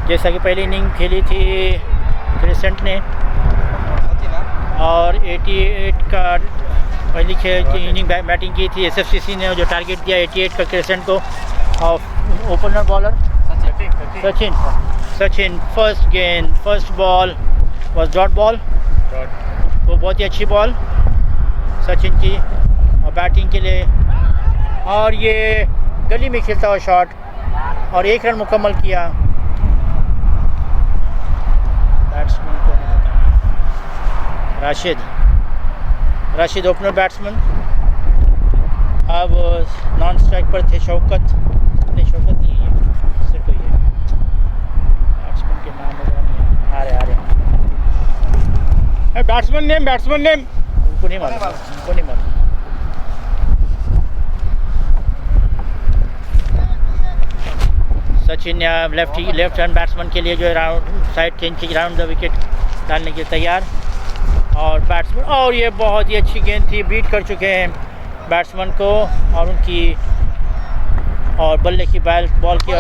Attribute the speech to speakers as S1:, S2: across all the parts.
S1: जैसा कि पहली इनिंग खेली थी क्रिसेंट ने और 88 का पहली इनिंग बैटिंग की थी एसएफसीसी ने, जो टारगेट दिया 88 का क्रिसेंट को। और opener bowler Sachin first ball was dot ball, वो बहुत ही अच्छी बॉल सचिन की और बैटिंग के लिए। और ये गली में खेलता हुआ शॉट और 1 रन मुकम्मल किया। बैट्समैन को राशिद ओपनर बैट्समैन। अब नॉन स्ट्राइक पर थे शौकत नहीं है, सिर्फ कोई है बैट्समैन के नाम वगैरह नहीं आ रहे। बैट्समैन नेम उनको नहीं मालूम। सचिन ने लेफ्ट हैंड बैट्समैन के लिए जो है साइड चेंज की राउंड द विकेट डालने के तैयार। और बैट्समैन, और ये बहुत ही अच्छी गेंद थी, बीट कर चुके हैं बैट्समैन को और उनकी और बल्ले की बॉल की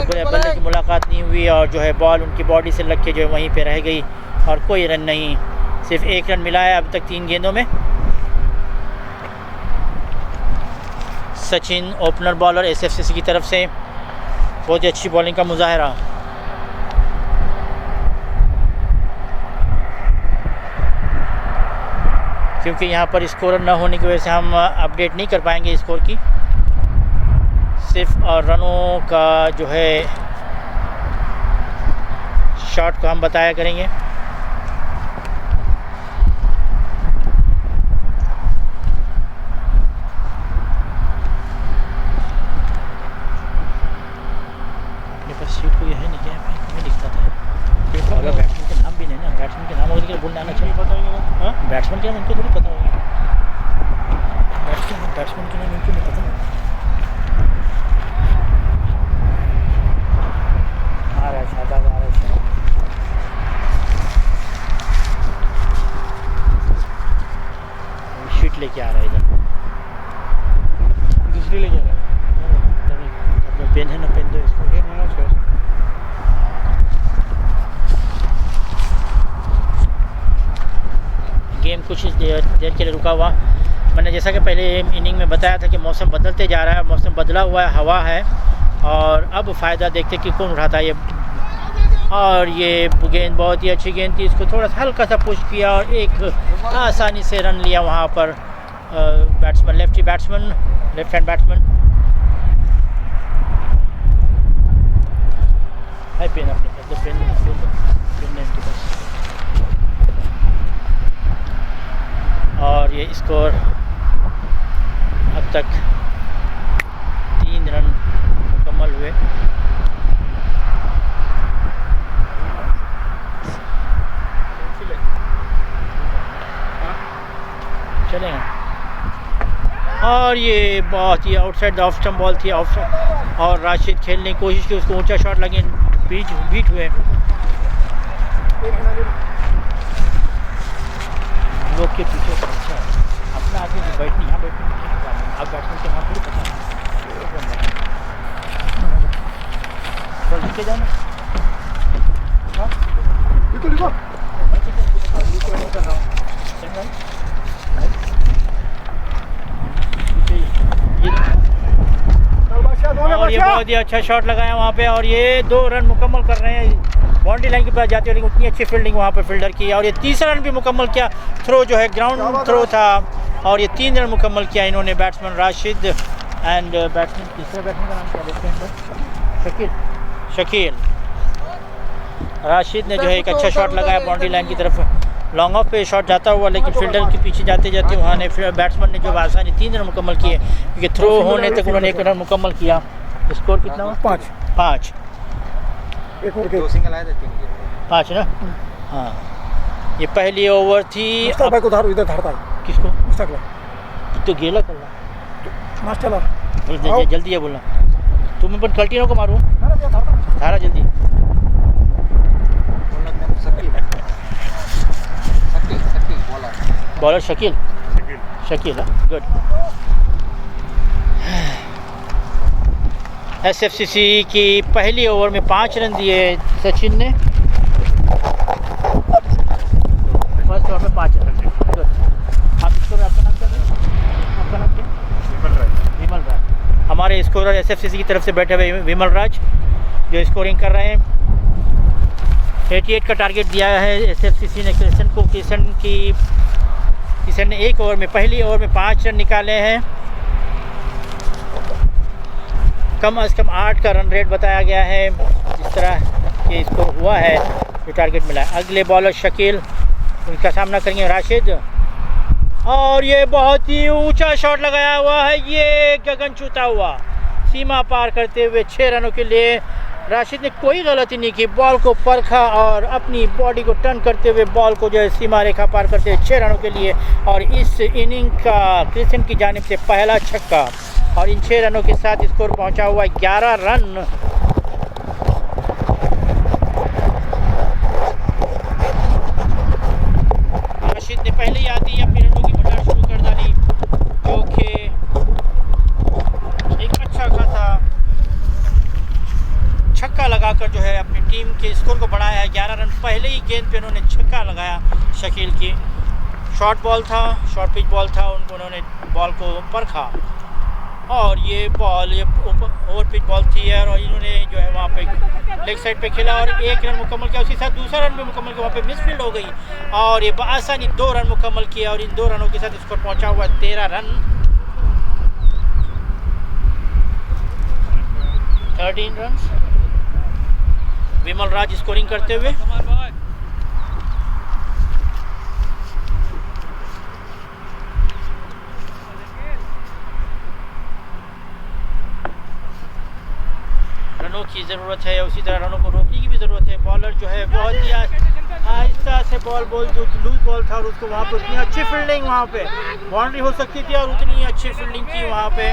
S1: मुलाकात नहीं हुई और जो है बॉल उनकी बॉडी से लग के जो है वहीं पे रह गई और कोई रन नहीं, सिर्फ 1 रन मिला है अब तक 3 गेंदों में। सचिन ओपनर बॉलर एसएफसीसी की तरफ से बहुत ही अच्छी बॉलिंग का मुजाहरा। क्योंकि यहाँ पर स्कोर न होने की वजह से हम अपडेट नहीं कर पाएंगे स्कोर की, सिर्फ और रनों का जो है शॉट को हम बताया करेंगे। शीट को ये है नहीं क्या मैं लिखता था, अगर बैट्समैन के नाम भी नहीं ना, बैट्समैन के नाम वगैरह बोलने आना चाहिए, पता होगा बैट्समैन के नाम उनको थोड़ी पता होगा, बैट्समैन के नाम उनको नहीं पता। आ रहा है शाबाश, आ रहा है शीट लेके आ रहा है इधर, दूसरी लेके आ रहा है, अपना पेन है ना, पेन दो इसको। गेम कुछ देर के लिए रुका हुआ। मैंने जैसा कि पहले इनिंग में बताया था कि मौसम बदलते जा रहा है, मौसम बदला हुआ है, हवा है और अब फ़ायदा देखते कि कौन उठाता है ये। और ये गेंद बहुत ही अच्छी गेंद थी, इसको थोड़ा सा हल्का सा पुश किया और एक आसानी से रन लिया वहाँ पर बैट्समैन, लेफ्ट हैंड बैट्समैन। हाई पेन अपने पेन इनके पास। और ये स्कोर अब तक 3 रन मुकम्मल हुए। चलेंगे। और ये बहुत ही outside the off stump ball थी, और राशिद खेलने की कोशिश की, उसको ऊंचा शॉट लगे, बीट हुए लोग के पीछे। अच्छा अपना आदमी बैठनी, यहाँ बैठने आप बैट्समैन के वहाँ थोड़ी पता लिखे जाना। और ये बहुत ही अच्छा शॉट लगाया वहाँ पे और ये 2 रन मुकम्मल कर रहे हैं, बाउंड्री लाइन के पास जाते हुए, लेकिन उतनी अच्छी फील्डिंग वहाँ पे फील्डर की। और ये 3रा रन भी मुकम्मल किया, थ्रो जो है ग्राउंड थ्रो था और ये 3 रन मुकम्मल किया इन्होंने बैट्समैन राशिद एंड बैट्समैन, तीसरे बैट्समैन का नाम क्या देखते हैं, शकील। राशिद ने जो है एक अच्छा शॉट लगाया बाउंड्री लाइन की तरफ, लॉन्ग ऑफ पे शॉट जाता हुआ, लेकिन फील्डर के पीछे जाते जाते वहाँ ने बैट्समैन ने जो आसानी 3 रन मुकम्मल किए, क्योंकि थ्रो होने तक उन्होंने 1 रन मुकम्मल किया। स्कोर कितना हुआ? 5
S2: एक और 2 सिंगल आए थे, 3
S1: 5 ना। हाँ ये पहली ओवर थी।
S2: भाई को इधर धरता है
S1: किसको? तो गेला कर जल्दी है बोलना, तुम्हें पर कल्टिनो को मारूँ, धारा जल्दी बॉलर शकील गुड। एसएफसीसी की पहली ओवर में 5 रन दिए सचिन ने। फर्स्ट ओवर में 5 रन। गुड। आप स्कोर, आपका नाम क्या है? आपका नाम क्या? विमल राज। हमारे स्कोरर एसएफसीसी की तरफ से बैठे हुए विमल राज जो स्कोरिंग कर रहे हैं। 88 का टारगेट दिया है एसएफसीसी ने किशन को। किशन ने एक ओवर में, पहली ओवर में 5 रन निकाले हैं। कम से कम 8 का रन रेट बताया गया है। जिस तरह के स्कोर हुआ है जो टारगेट मिला है। अगले बॉलर शकील, उनका सामना करेंगे राशिद। और ये बहुत ही ऊंचा शॉट लगाया हुआ है, ये गगन छूता हुआ, सीमा पार करते हुए 6 रनों के लिए। राशिद ने कोई गलती नहीं की, बॉल को परखा और अपनी बॉडी को टर्न करते हुए बॉल को जो है सीमा रेखा पार करते हुए 6 रनों के लिए। और इस इनिंग का क्रिशन की जानिब से पहला छक्का और इन 6 रनों के साथ स्कोर पहुंचा हुआ 11 रन। राशिद ने पहले ही आती ही अपनी रनों की भंडार शुरू कर डाली, जो कि एक अच्छा खासा छक्का लगाकर जो है अपनी टीम के स्कोर को बढ़ाया है। 11 रन। पहले ही गेंद पे उन्होंने छक्का लगाया शकील की। शॉर्ट बॉल था, शॉर्ट पिच बॉल था, उन्होंने बॉल को परखा और ये बॉल ओवर पिच बॉल थी और इन्होंने जो है वहाँ पे लेग साइड पे खेला और 1 रन मुकम्मल किया। उसी साथ दूसरा रन भी मुकम्मल किया, वहाँ पे मिसफील्ड हो गई और ये बआसानी 2 रन मुकम्मल किया और इन 2 रनों के साथ स्कोर पहुँचा हुआ 13 रन। 13 रन। विमल राज स्कोरिंग करते हुए। रनों की ज़रूरत है, उसी तरह रनों को रोकने की भी ज़रूरत है। बॉलर जो है बहुत ही आहिस्ता से बॉल जो लूज बॉल था और उसको वहाँ पे उतनी अच्छी फील्डिंग, वहाँ पे बाउंड्री हो सकती थी और उतनी अच्छी फील्डिंग की वहाँ पे।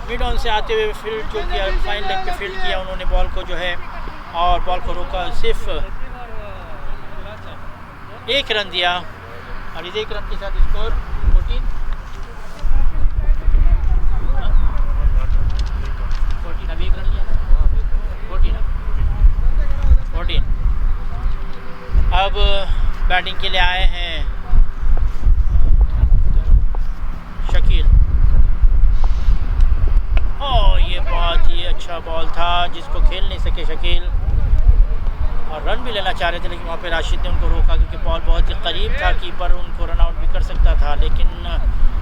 S1: मिड ऑन से आते हुए फील्ड जो किया, फाइन लेग पे फील्ड किया उन्होंने बॉल को जो है और बॉल को रोका। सिर्फ 1 रन दिया और इस 1 रन के साथ स्कोर 14। अभी 1 रन लिया, 14। अब बैटिंग के लिए आए हैं शकील। और ये बहुत ही अच्छा बॉल था जिसको खेल नहीं सके शकील और रन भी लेना चाह रहे थे, लेकिन वहाँ पे राशिद ने उनको रोका क्योंकि बॉल बहुत ही करीब था, कीपर उनको रन आउट भी कर सकता था। लेकिन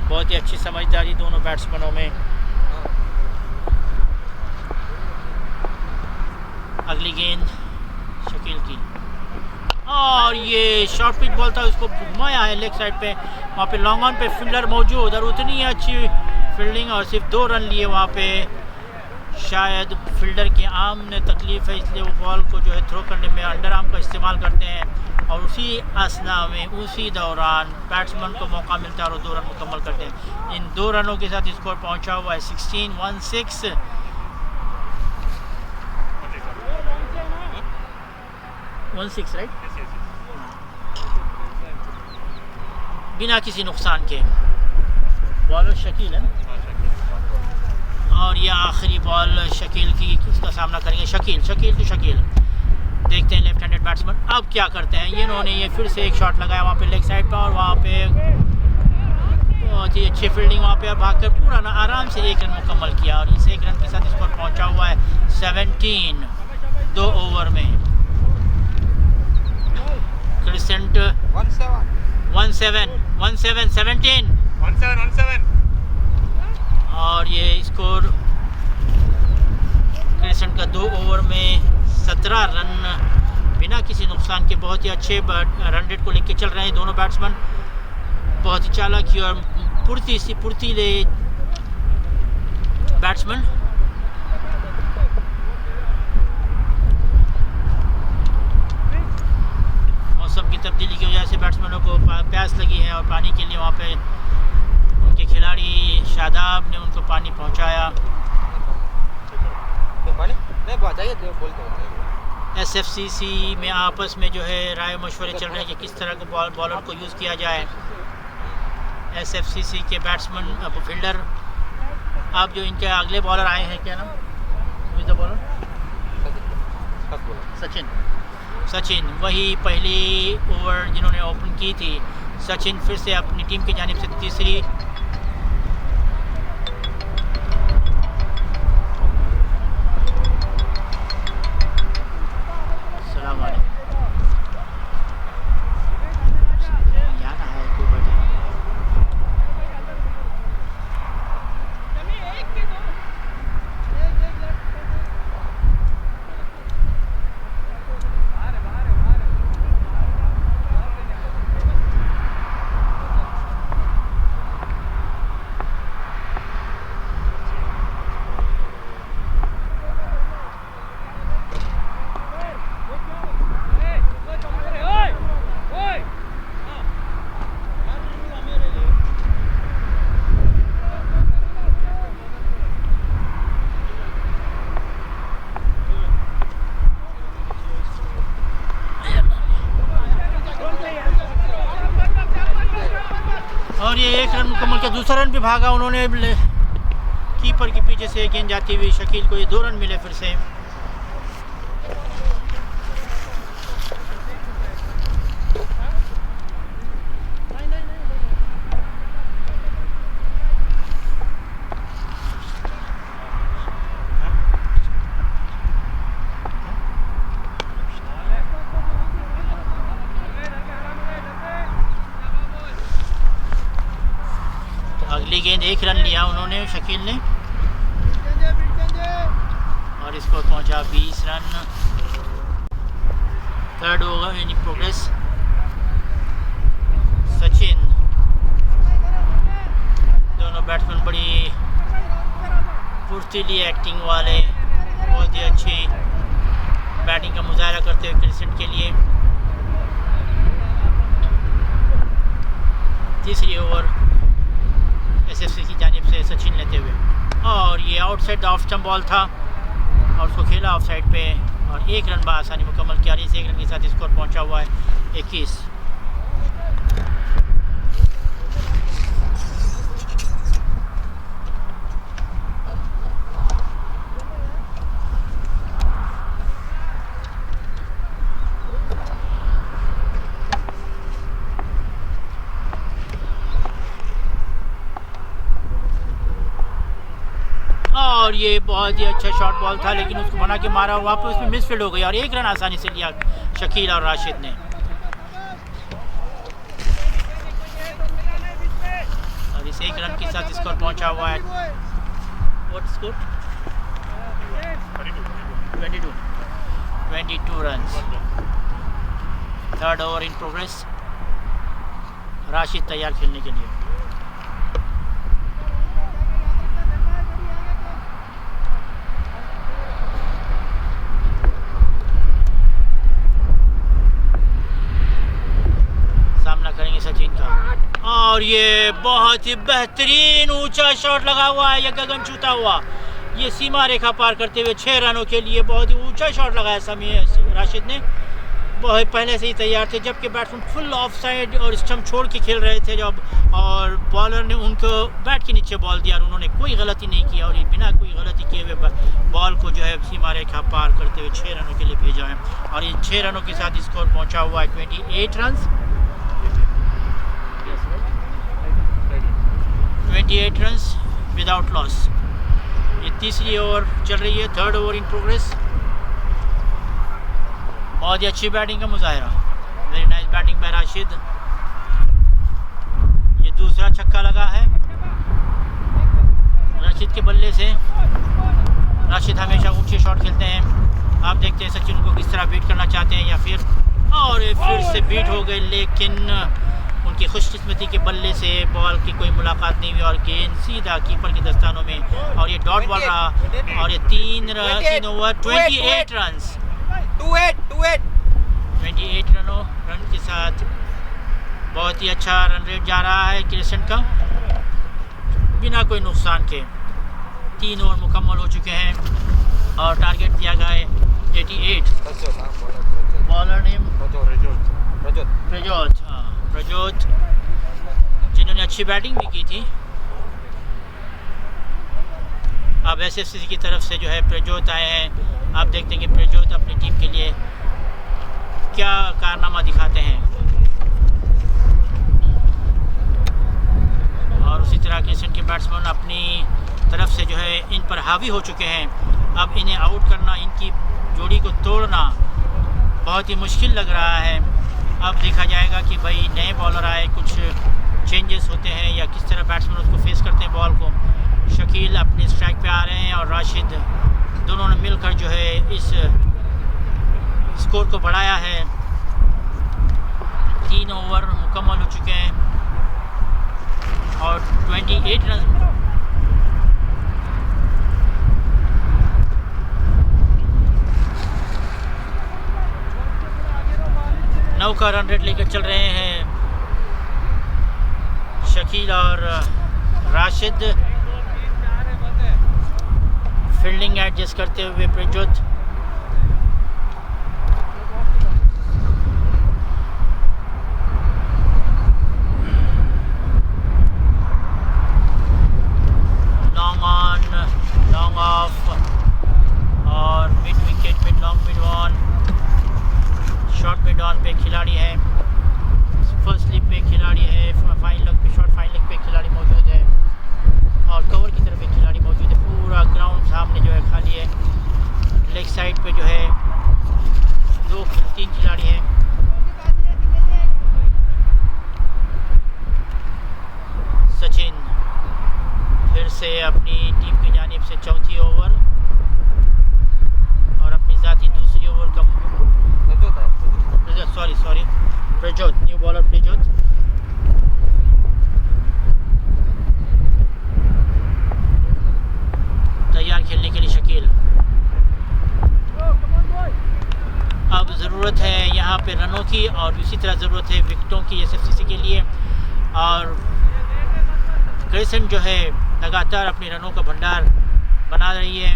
S1: बहुत ही अच्छी समझदारी दोनों बैट्समैनों में। अगली गेंद शकील की और ये शॉर्ट पिच बॉल था, उसको घुमाया है लेग साइड पे। वहाँ पे लॉन्ग ऑन पे फील्डर मौजूद और उतनी अच्छी फील्डिंग और सिर्फ 2 रन लिए वहाँ पे। शायद फील्डर के आर्म ने तकलीफ़ है, इसलिए वो बॉल को जो है थ्रो करने में अंडर आर्म का इस्तेमाल करते हैं और उसी असना में, उसी दौरान बैट्समैन को मौका मिलता है और 2 रन मुकम्मल करते हैं। इन 2 रनों के साथ स्कोर पहुँचा हुआ है 16 राइट, बिना किसी नुकसान के। बॉलर शकील है और ये आखिरी बॉल शकील की, उसका सामना करेंगे शकील टू शकील। देखते हैं लेफ्ट हैंडेड बैट्समैन अब क्या करते हैं। इन्होंने ये फिर से एक शॉट लगाया वहाँ पे लेग साइड पर और वहाँ पे बहुत ही अच्छी फील्डिंग, वहाँ पे भागकर पूरा ना आराम से 1 रन मुकम्मल किया और इस 1 रन के साथ स्कोर पहुँचा हुआ है 17 2 ओवर में। क्रिसेंट 17 और ये स्कोर क्रिसेंट का 2 ओवर में 17 रन बिना किसी नुकसान के। बहुत ही अच्छे रन रेट को लेके चल रहे हैं दोनों बैट्समैन। बहुत ही चालाकी और फुर्तीले बैट्समैन। मौसम की तब्दीली की वजह से बैट्समैनों को प्यास लगी है और पानी के लिए वहाँ पे उनके खिलाड़ी शादाब ने उनको पानी पहुँचाया। एसएफसीसी में आपस में जो है राय मशवरे चल रहे हैं कि किस तरह के बॉलर को यूज़ किया जाए। एसएफसीसी के बैट्समैन फील्डर अब जो इनके अगले बॉलर आए हैं, क्या नाम द बॉलर? सचिन वही पहली ओवर जिन्होंने ओपन की थी। सचिन फिर से अपनी टीम की जानिब से तीसरी और ये एक रन मुकम्मल किया। दूसरा रन भी भागा उन्होंने, कीपर के पीछे से गेंद जाती हुई शकील को ये 2 रन मिले फिर से। अगली गेंद 1 रन लिया उन्होंने शकील ने और स्कोर पहुंचा 20 run. Third over in progress. Sachin, दोनों बैट्समैन बड़ी फुर्तीली एक्टिंग वाले, बहुत ही अच्छी बैटिंग का मुजाहरा करते हुए क्रिकेट के लिए। तीसरी ओवर एसएफसी की जानिब से सचिन लेते हुए, और ये outside the off stump ball था और उसको खेला ऑफ साइड पे और 1 रन आसानी मुकम्मल किया। इस 1 रन के साथ स्कोर पहुंचा हुआ है 21। और ये बहुत ही अच्छा शॉट बॉल था, लेकिन उसको बना के मारा और वापस उसमें मिसफील्ड हो गई और 1 रन आसानी से लिया शकील और राशिद ने। और इस 1 रन के साथ स्कोर पहुंचा हुआ है, what score? 22 run. Third over in progress. Rashid तैयार खेलने के लिए। करेंगे सचिन का, और ये बहुत ही बेहतरीन ऊंचा शॉट लगा हुआ है, ये गगन छूता हुआ, ये सीमा रेखा पार करते हुए 6 रनों के लिए बहुत ही ऊंचा शॉट लगाया राशिद ने। बहुत पहले से ही तैयार थे, जबकि बैट्समैन फुल ऑफ साइड और स्टंप छोड़ के खेल रहे थे जब, और बॉलर ने उनको बैट के नीचे बॉल दिया और उन्होंने कोई गलती नहीं किया और बिना कोई गलती किए हुए बॉल को जो है सीमा रेखा पार करते हुए 6 रनों के लिए भेजा है। और इन 6 रनों के साथ स्कोर पहुँचा हुआ है 28 रन। 28 runs without loss. ये तीसरी ओवर चल रही है, थर्ड ओवर इन प्रोग्रेस। बहुत ही अच्छी बैटिंग का मुजाहरा, very nice batting by Rashid. ये दूसरा छक्का लगा है राशिद के बल्ले से। राशिद हमेशा ऊंचे शॉट खेलते हैं, आप देखते हैं सचिन को किस तरह बीट करना चाहते हैं या फिर से बीट हो गए, लेकिन उनकी खुशकिस्मती के बल्ले से बॉल की कोई मुलाकात नहीं हुई और गेंद सीधा कीपर के दस्तानों में, और ये डॉट बॉल रहा और ये 3 ओवर 28 रन। 28 रन के साथ बहुत ही अच्छा रन रेट जा रहा है क्रिसेंट का, बिना कोई नुकसान के। 3 ओवर मुकम्मल हो चुके हैं और टारगेट दिया गया है 88। बॉलर नेम प्रजोत, जिन्होंने अच्छी बैटिंग भी की थी। अब एसएफसी की तरफ से जो है प्रजोत आए हैं। आप देखते हैं कि प्रजोत अपनी टीम के लिए क्या कारनामा दिखाते हैं। और उसी तरह क्रिसेंट के बैट्समैन अपनी तरफ से जो है इन पर हावी हो चुके हैं। अब इन्हें आउट करना, इनकी जोड़ी को तोड़ना बहुत ही मुश्किल लग रहा है। अब देखा जाएगा कि भाई नए बॉलर आए, कुछ चेंजेस होते हैं या किस तरह बैट्समैन उसको फेस करते हैं बॉल को। शकील अपने स्ट्राइक पे आ रहे हैं और राशिद, दोनों ने मिलकर जो है इस स्कोर को बढ़ाया है। 3 ओवर मुकम्मल हो चुके हैं और 28 रन। नौ का रन रेट लेकर चल रहे हैं शकील और राशिद। फील्डिंग एडजस्ट करते हुए प्रजोत। लॉन्ग ऑन, लॉन्ग ऑफ और mid wicket, mid long, mid on. Short mid on पे खिलाड़ी है, फर्स्ट स्लिप पे खिलाड़ी है, फाइन लेग पे, शॉर्ट फाइन लेग पे खिलाड़ी मौजूद है और कवर की तरफ एक खिलाड़ी मौजूद है। पूरा ग्राउंड सामने जो है खाली है। लेग साइड पे जो है 3 खिलाड़ी हैं। सचिन फिर से अपनी टीम की जानिब से चौथी ओवर और अपनी ज़ाती दूसरी ओवर का प्रजोत, न्यू बॉलर प्रजोत। तैयार खेलने के लिए शकील। अब ज़रूरत है यहाँ पे रनों की और इसी तरह ज़रूरत है विकेटों की एसएफसी के लिए। और क्रिसेंट जो है लगातार अपने रनों का भंडार बना रही है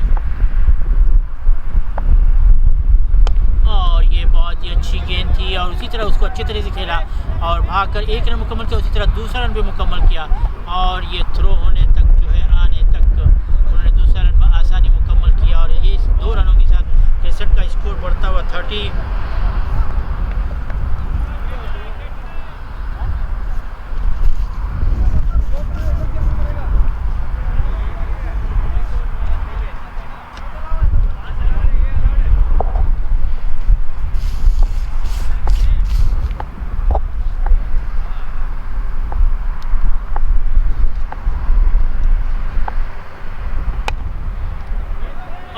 S1: और ये बहुत ही अच्छी गेंद थी और उसी तरह उसको अच्छी तरह से खेला और भागकर 1 रन मुकम्मल किया। उसी तरह दूसरा रन भी मुकम्मल किया और ये थ्रो होने तक जो है आने तक उन्होंने दूसरा रन आसानी मुकम्मल किया और ये 2 रनों के साथ क्रिसेंट का स्कोर बढ़ता हुआ 30।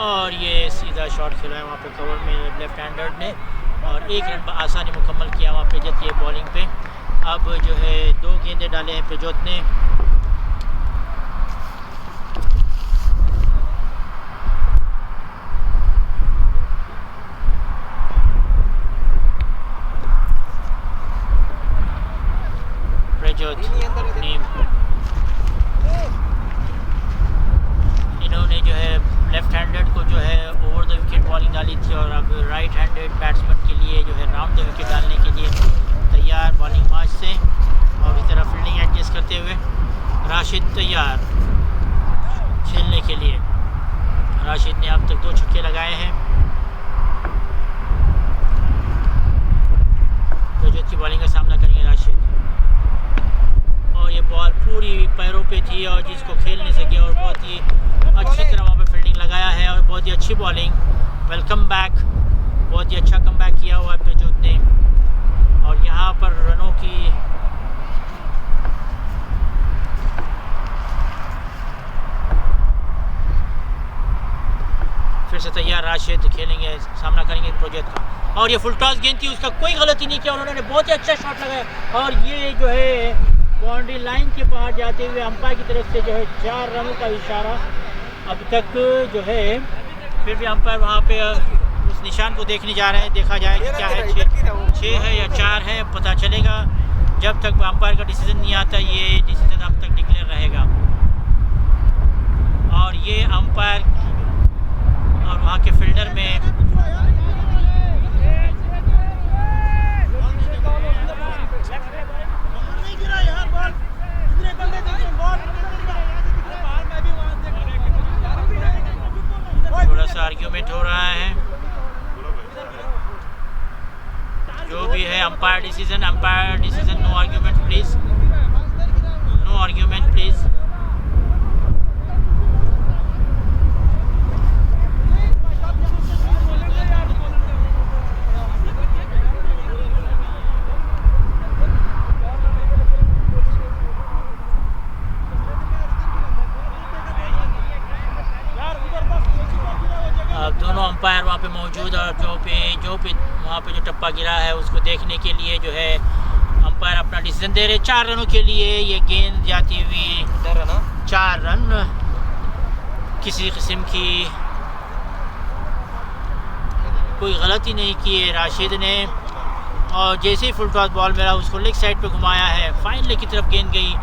S1: और ये सीधा शॉट खेला है वहाँ पे कवर में लेफ्ट हैंडर ने और 1 रन आसानी मुकम्मल किया वहाँ पे जत ये बॉलिंग पे। अब जो है 2 गेंदे डाले हैं प्रजोत ने। प्रजोत इन्होंने जो है लेफ्ट हैंडेड को जो है ओवर द विकेट बॉलिंग डाली थी और अब राइट हैंडेड बैट्समैन के लिए जो है राउंड द विकेट डालने के लिए तैयार बॉलिंग मार्च से। और इस तरह फील्डिंग एडजस्ट करते हुए राशिद तैयार खेलने के लिए। राशिद ने अब तक 2 छक्के लगाए हैं। प्रजोत की बॉलिंग का सामना करेंगे राशिद और ये बॉल पूरी पैरों पे थी और जिसको खेल नहीं सके और बहुत ही अच्छी तरह वहाँ पे फील्डिंग लगाया है और बहुत ही अच्छी बॉलिंग। वेलकम बैक, बहुत ही अच्छा कमबैक किया हुआ है प्रजोत ने और यहाँ पर रनों की फिर से तैयार। राशिद खेलेंगे, सामना करेंगे प्रजोत का और ये फुल टॉस गेंद थी, उसका कोई गलती नहीं किया उन्होंने, बहुत ही अच्छा शॉट लगाया और ये जो है बाउंड्री लाइन के बाहर जाते हुए अंपायर की तरफ से जो है 4 रनों का इशारा अब तक जो है। फिर भी अंपायर वहाँ पे उस निशान को देखने जा रहे हैं, देखा जाए कि क्या है, 6 है या 4 है, पता चलेगा। जब तक अंपायर का डिसीजन नहीं आता ये डिसीजन अब तक डिक्लेयर रहेगा। और ये अंपायर और वहाँ के फील्डर में आर्ग्यूमेंट हो रहा है। जो भी है umpire decision, no argument please, no argument please. दोनों अंपायर वहाँ पे मौजूद और जो भी वहाँ पे जो टप्पा गिरा है उसको देखने के लिए जो है अंपायर अपना डिसीजन दे रहे। 4 रनों के लिए ये गेंद जाती हुई 4 रन, किसी किस्म की कोई गलती नहीं की है राशिद ने। और जैसे ही फुल टॉस बॉल मिला उसको लेग साइड पे घुमाया है, फाइन लेग की तरफ गेंद गई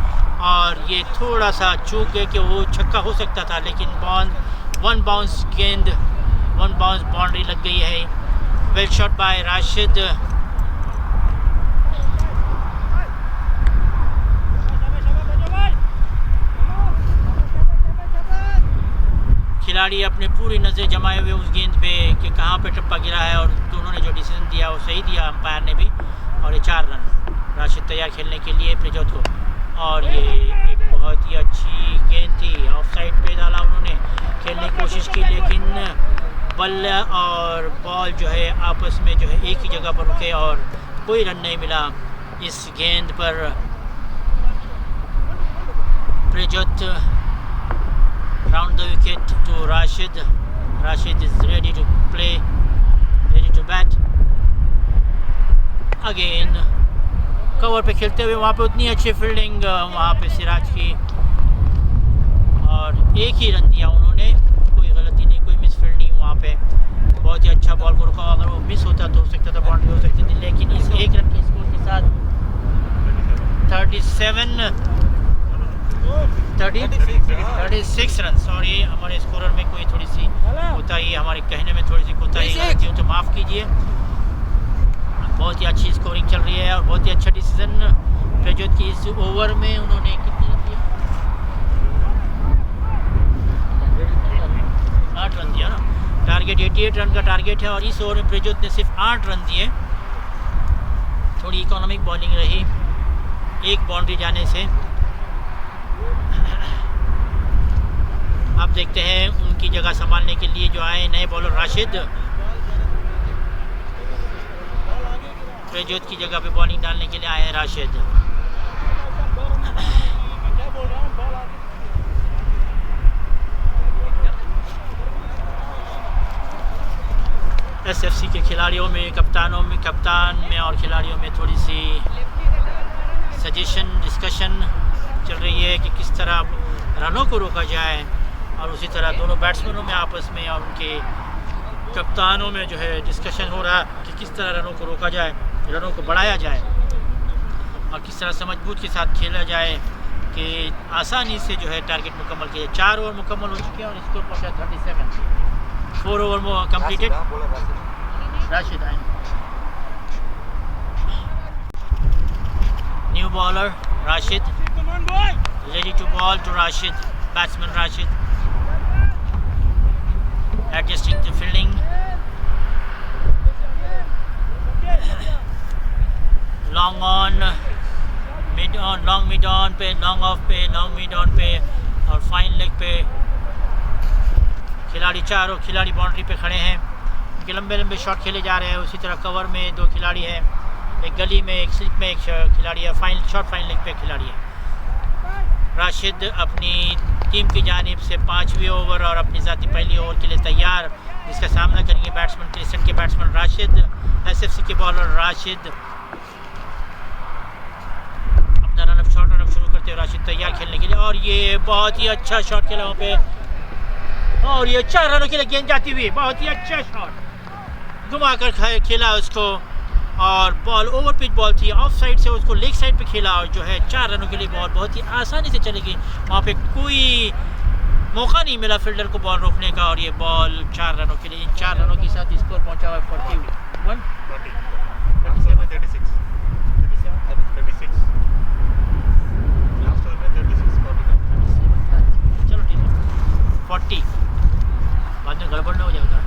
S1: और ये थोड़ा सा चूक गए कि वो छक्का हो सकता था, लेकिन वन बाउंस गेंद, वन बाउंस बाउंड्री लग गई है। Well shot bye Rashid. खिलाड़ी अपने पूरी नज़र जमाए हुए उस गेंद पे कि कहाँ पे टप्पा गिरा है, और दोनों ने जो डिसीजन दिया वो सही दिया अंपायर ने भी। और ये 4 रन राशिद तैयार खेलने के लिए प्रजोत को। और ये एक बहुत ही अच्छी गेंद थी, ऑफ साइड पे डाला उन्होंने, खेलने की कोशिश की, लेकिन बल्ला और बॉल जो है आपस में जो है एक ही जगह पर रुके और कोई रन नहीं मिला इस गेंद पर। Prajot round the wicket to Rashid. Rashid is ready to play, ready to bat again. Cover पे खेलते हुए वहाँ पे उतनी अच्छी फील्डिंग वहाँ पे सिराज की, और एक ही रन दिया उन्होंने, कोई गलती नहीं, कोई मिस फील्ड नहीं वहाँ पे। बहुत ही अच्छा बॉल को रुका, अगर वो मिस होता तो हो सकता था बाउंड्री हो सकती थी, लेकिन इस एक रन के स्कोर के साथ 36 रन। सॉरी, हमारे स्कोरर में कोई थोड़ी सी कोताही, हमारे कहने में थोड़ी सी कोताही गलती हो तो माफ़ कीजिए। बहुत ही अच्छी स्कोरिंग चल रही है और बहुत ही अच्छा डिसीजन प्रजोत की। इस ओवर में उन्होंने कितने रन दिए? 8 रन दिया ना। टारगेट 88 रन का टारगेट है और इस ओवर में प्रजोत ने सिर्फ 8 रन दिए। थोड़ी इकोनॉमिक बॉलिंग रही एक बाउंड्री जाने से। अब देखते हैं उनकी जगह संभालने के लिए जो आए नए बॉलर राशिद। प्रजोत की जगह पे बॉलिंग डालने के लिए आए हैं राशिद। एसएफसी के खिलाड़ियों में, कप्तान में और खिलाड़ियों में थोड़ी सी सजेशन डिस्कशन चल रही है कि किस तरह रनों को रोका जाए, और उसी तरह दोनों बैट्समैनों में आपस में और उनके कप्तानों में जो है डिस्कशन हो रहा है कि किस तरह रनों को रोका जाए, रनों को बढ़ाया जाए और किस तरह से मजबूत के साथ खेला जाए कि आसानी से जो है टारगेट मुकम्मल किया जाए। 4 ओवर मुकम्मल हो चुके हैं और स्कोर पहुँचा 37। 4 ओवर कंप्लीटेड। राशिद आए, new bowler Rashid, ready to ball to Rashid, batsman Rashid, adjusting the fielding, long on, mid on, long mid on पे, long off पे, long mid on पे और फाइन लेग पे। खिलाड़ी चारों खिलाड़ी बाउंड्री पे खड़े हैं, उनके लंबे लंबे शॉट खेले जा रहे हैं। उसी तरह कवर में 2 खिलाड़ी हैं, एक गली में, एक स्लिप में एक खिलाड़ी है, फाइन लेग पे खिलाड़ी है। राशिद अपनी टीम की जानिब से 5वें ओवर और अपनी ज़ाती पहली ओवर के लिए तैयार, जिसका सामना करेंगे बैट्समैन क्रिसेंट के बैट्समैन राशिद। एसएफसी के बॉलर राशिद अपना रनअप शुरू करते हुए राशिद तैयार खेलने के लिए, और ये बहुत ही अच्छा शॉट खेला वहाँ पे, और ये 4 रनों के लिए गेंद जाती हुई, बहुत ही अच्छा शॉट घुमा कर खेला उसको, और बॉल ओवर पिच बॉल थी, ऑफ साइड से उसको लेग साइड पे खेला और जो है 4 रनों के लिए बॉल बहुत ही आसानी से चली गई। वहाँ पे कोई मौका नहीं मिला फील्डर को बॉल रोकने का, और ये बॉल 4 रनों के लिए, इन 4 रनों के साथ स्कोर पहुँचा हुआ है 41 36 चलो ठीक है 40, बाद में गड़बड़ न हो जाएगा।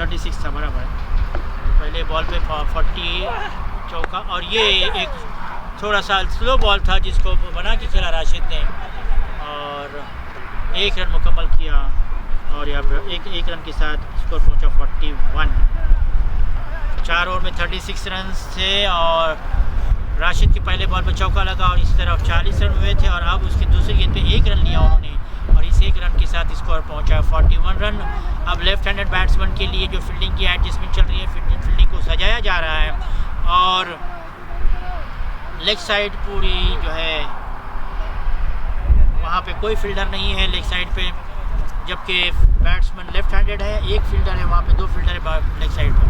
S1: 36 था बराबर है। पहले बॉल पे 40 चौका, और ये एक थोड़ा सा स्लो बॉल था जिसको बना के खेला राशिद ने और 1 रन मुकम्मल किया और यहाँ पर एक रन के साथ स्कोर पहुंचा 41। 4 ओवर में 36 रन थे और राशिद के पहले बॉल पर चौका लगा और इस तरफ 40 रन हुए थे और अब उसकी दूसरी गेंद पे 1 रन लिया उन्होंने और इस 1 रन के साथ स्कोर पहुंचा 41 रन। अब लेफ्ट हैंडेड बैट्समैन के लिए जो फील्डिंग की एडजस्टमेंट चल रही है, फील्डिंग को सजाया जा रहा है और लेग साइड पूरी जो है वहाँ पे कोई फील्डर नहीं है लेग साइड पे, जबकि बैट्समैन लेफ्ट हैंडेड है, एक फील्डर है वहाँ पे, 2 फील्डर है लेग साइड पे।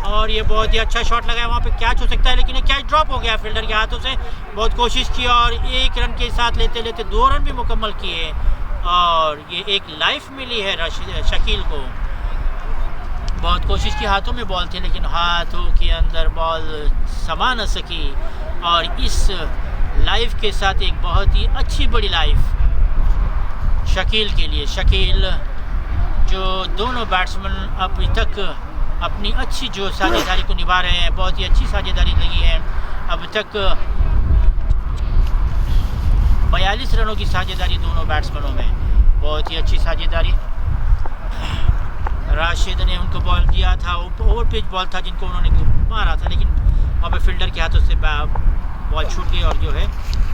S1: और ये बहुत ही अच्छा शॉट लगा है, वहाँ पे कैच हो सकता है लेकिन ये कैच ड्रॉप हो गया फील्डर के हाथों से। बहुत कोशिश की और 1 रन के साथ लेते लेते 2 रन भी मुकम्मल किए और ये एक लाइफ मिली है शकील को। बहुत कोशिश की, हाथों में बॉल थी लेकिन हाथों के अंदर बॉल समा न सकी और इस लाइफ के साथ एक बहुत ही अच्छी बड़ी लाइफ शकील के लिए। शकील जो दोनों बैट्समैन अभी तक अपनी अच्छी जो साझेदारी को निभा रहे हैं, बहुत ही अच्छी साझेदारी लगी है। अब तक 42 रनों की साझेदारी दोनों बैट्समैनों में, बहुत ही अच्छी साझेदारी। राशिद ने उनको बॉल दिया था, ओवर पिच बॉल था जिनको उन्होंने मारा था लेकिन वहाँ पे फील्डर के हाथों से बॉल छूट गई और जो है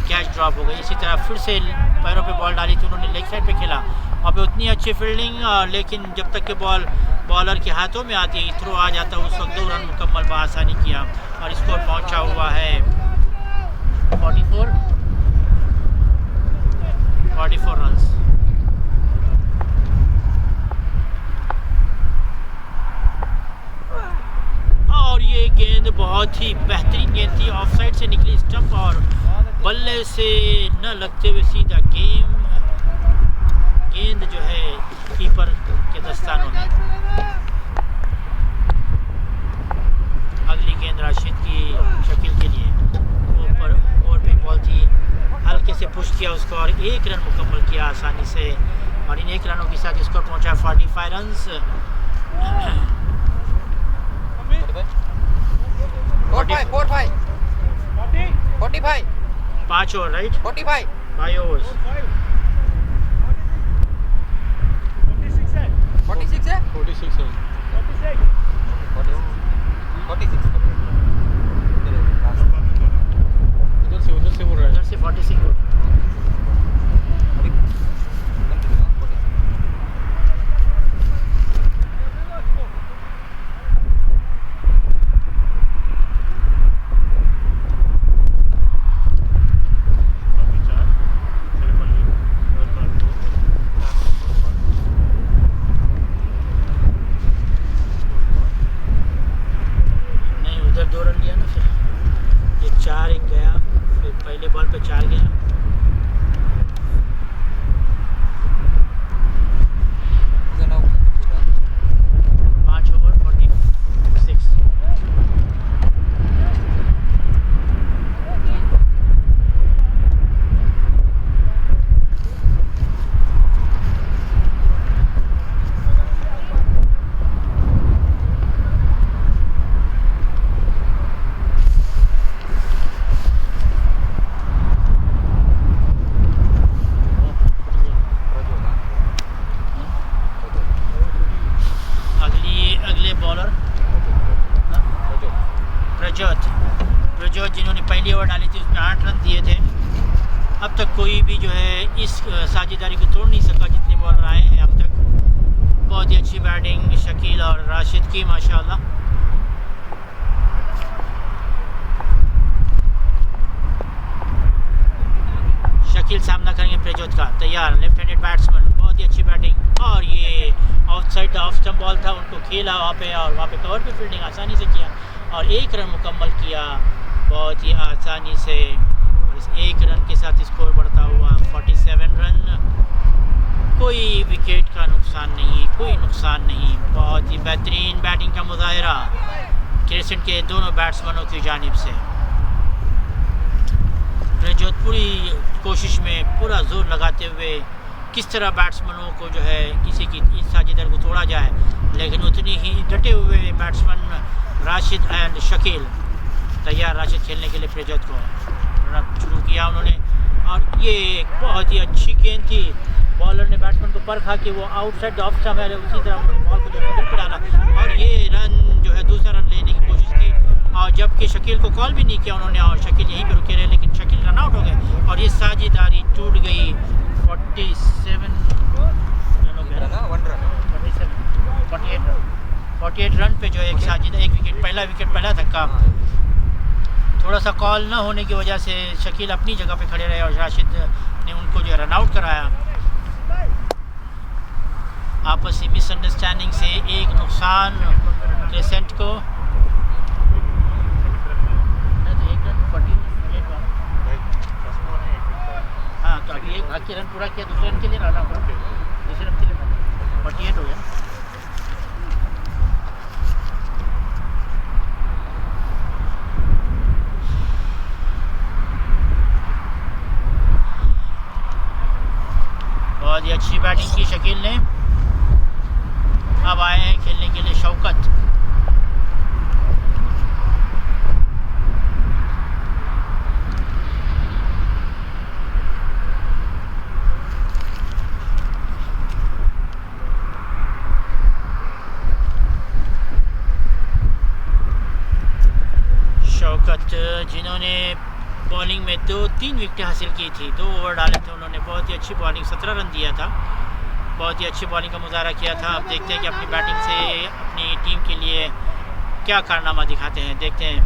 S1: कैच ड्रॉप हो गई। इसी तरह फिर से पैरों पे बॉल डाली थी उन्होंने, लेग साइड पे खेला, वहाँ पे उतनी अच्छी फील्डिंग लेकिन जब तक के बॉल बॉलर के हाथों में आती है, थ्रो आ जाता है, उस वक्त 2 रन मुकम्मल बआसानी किया और स्कोर पहुँचा हुआ है 44 रन। और ये गेंद बहुत ही बेहतरीन गेंद थी, ऑफ साइड से निकली स्टंप और बल्ले से न लगते हुए सीधा गेंद जो है कीपर के दस्तानों में। अगली गेंद राशिद की शकील के लिए ऊपर ओवर पे बॉल थी, हल्के से पुश किया उसको और 1 रन मुकम्मल किया आसानी से और इन 1 रनों के साथ स्कोर पहुंचा 45 रन।
S2: 45
S1: 5 over right,
S2: 45
S1: 5 overs.
S2: 46 है
S3: 46 है
S2: 46
S3: उधर से बोल रहा है।
S1: इधर से 46 ओवर। उधर 2 रन लिया ना, फिर ये 4 एक गया, फिर पहले बॉल पे 4 गया। पाँच ओवर 46। अगले बॉलर प्रजोत जिन्होंने पहली ओवर डाली थी उसमें 8 रन दिए थे। अब तक कोई भी जो है इस साझेदारी को तोड़ नहीं सका जितने बॉलर आए हैं अब तक। बहुत ही अच्छी बैटिंग शकील और राशिद की माशाल्लाह। शकील सामना करेंगे प्रजोत का, तैयार, लेफ्ट हैंडेड बैट्समैन, बहुत ही अच्छी बैटिंग और ये आउटसाइड ऑफ स्टंप बॉल था, उनको खेला वहाँ पे और वहाँ पे कवर पे फील्डिंग आसानी से किया और 1 रन मुकम्मल किया बहुत ही आसानी से और इस 1 रन के साथ स्कोर बढ़ता हुआ 47 रन। कोई विकेट का नुकसान नहीं, कोई नुकसान नहीं। बहुत ही बेहतरीन बैटिंग का मुजाहरा क्रिसेंट के दोनों बैट्समैनों की जानिब से। प्रजोत पूरी कोशिश में पूरा जोर लगाते हुए किस तरह बैट्समैनों को जो है किसी की साझेदार को तोड़ा जाए, लेकिन उतनी ही डटे हुए बैट्समैन राशिद एंड शकील तैयार राशिद खेलने के लिए प्रजोत को रन शुरू किया उन्होंने। और ये एक बहुत ही अच्छी गेंद थी, बॉलर ने बैट्समैन को परखा कि वो आउटसाइड ऑफ स्टंप है, उसी तरह उन्होंने बॉल को जो मिडल पे डाला और ये रन जो है दूसरा रन लेने की कोशिश की, और जबकि शकील को कॉल भी नहीं किया उन्होंने और शकील यहीं पे रुके रहे, लेकिन शकील रन आउट हो गए और ये साझेदारी टूट गई। 48 रन पे जो है एक विकेट पहला धक्का, थोड़ा सा कॉल न होने की वजह से शकील अपनी जगह पे खड़े रहे और राशिद ने उनको जो रन आउट कराया। आपसी मिसअंडरस्टैंडिंग से एक नुकसान क्रिसेंट को। हाँ, तो अभी एक भाग के रन पूरा किया, दूसरे रन के लिए रन आउट, दूसरे रन के लिए 48 हो गया। बहुत ही अच्छी बैटिंग की शकील ने। अब आए हैं खेलने के लिए शौकत। शौकत जिन्होंने बॉलिंग में 2-3 विकेटें हासिल की थी, 2 ओवर डाले थे उन्होंने, बहुत ही अच्छी बॉलिंग, 17 रन दिया था, बहुत ही अच्छी बॉलिंग का मुजाहरा किया था। अब देखते हैं कि अपनी बैटिंग से अपनी टीम के लिए क्या कारनामा दिखाते हैं, देखते हैं।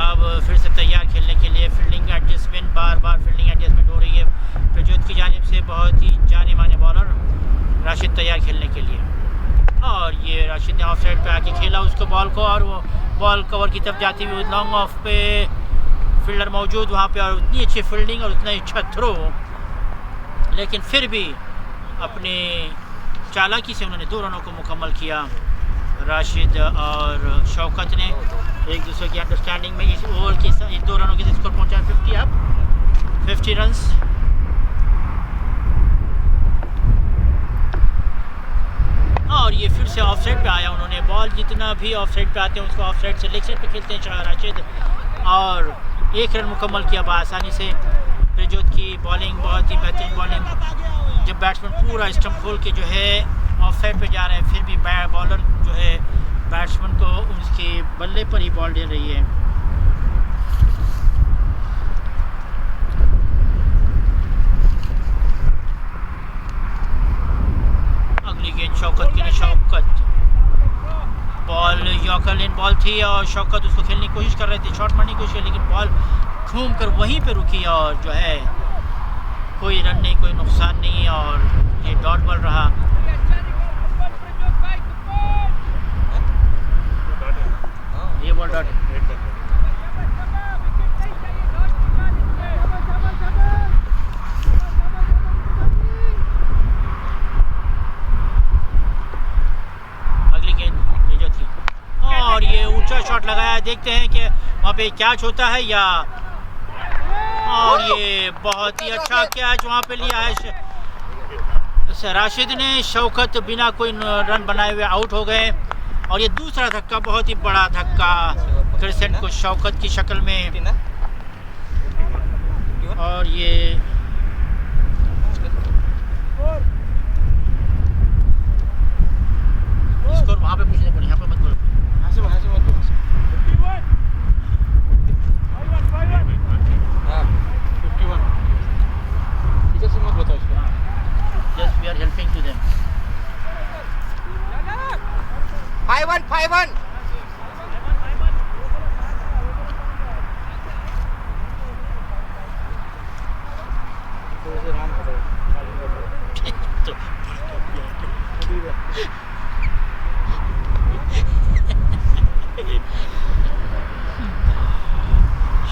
S1: अब फिर से तैयार खेलने के लिए, फील्डिंग एडजस्टमेंट, बार फील्डिंग एडजस्टमेंट हो रही है प्रजोत की जानिब से, बहुत ही जाने माने बॉलर राशिद तैयार खेलने के लिए। और ये राशिद ने ऑफ साइड पर आके खेला उसको बॉल को, और वो बॉल कवर की तरफ जाती हुई लॉन्ग ऑफ पे फील्डर मौजूद वहाँ पे, और उतनी अच्छी फील्डिंग और उतना अच्छा थ्रो, लेकिन फिर भी अपने चालाकी से उन्होंने 2 रनों को मुकम्मल किया। राशिद और शौकत ने एक दूसरे की अंडरस्टैंडिंग में इस ओवर की 2 रनों के स्कोर पहुँचा 50 अब 50 रन्स। और ये फिर से ऑफ साइड पे आया, उन्होंने बॉल जितना भी ऑफ साइड पे आते हैं उसको ऑफ साइड से लेग साइड पे खेलते हैं राशिद, और 1 रन मुकम्मल किया बआसानी से। प्रजोत की बॉलिंग बहुत ही बेहतरीन बॉलिंग, जब बैट्समैन पूरा स्टंप खोल के जो है ऑफ साइड पे जा रहे हैं, फिर भी बॉलर जो है बैट्समैन को उसके बल्ले पर ही बॉल दे रही है। अगली गेंद शौकत की, शौकत बॉल यॉर्कर लेन बॉल थी और शौकत उसको खेलने की कोशिश कर रहे थे, शॉट मारने की कोशिश की, लेकिन बॉल घूम कर वहीं पे रुकी और जो है कोई रन नहीं, कोई नुकसान नहीं, और ये डॉट बॉल रहा। ये बॉल डॉट और ये ऊंचा शॉट लगाया, देखते हैं कि वहाँ पे कैच होता है या, और ये बहुत ही अच्छा कैच वहाँ पे लिया है राशिद ने। शौकत बिना कोई रन बनाए हुए आउट हो गए, और ये दूसरा धक्का, बहुत ही बड़ा धक्का क्रिसेंट को शौकत की शक्ल में, और ये स्कोर वहाँ पे पूछने पड़े, यहाँ पे मत बोलो, Just we are helping to them.
S2: 5-1.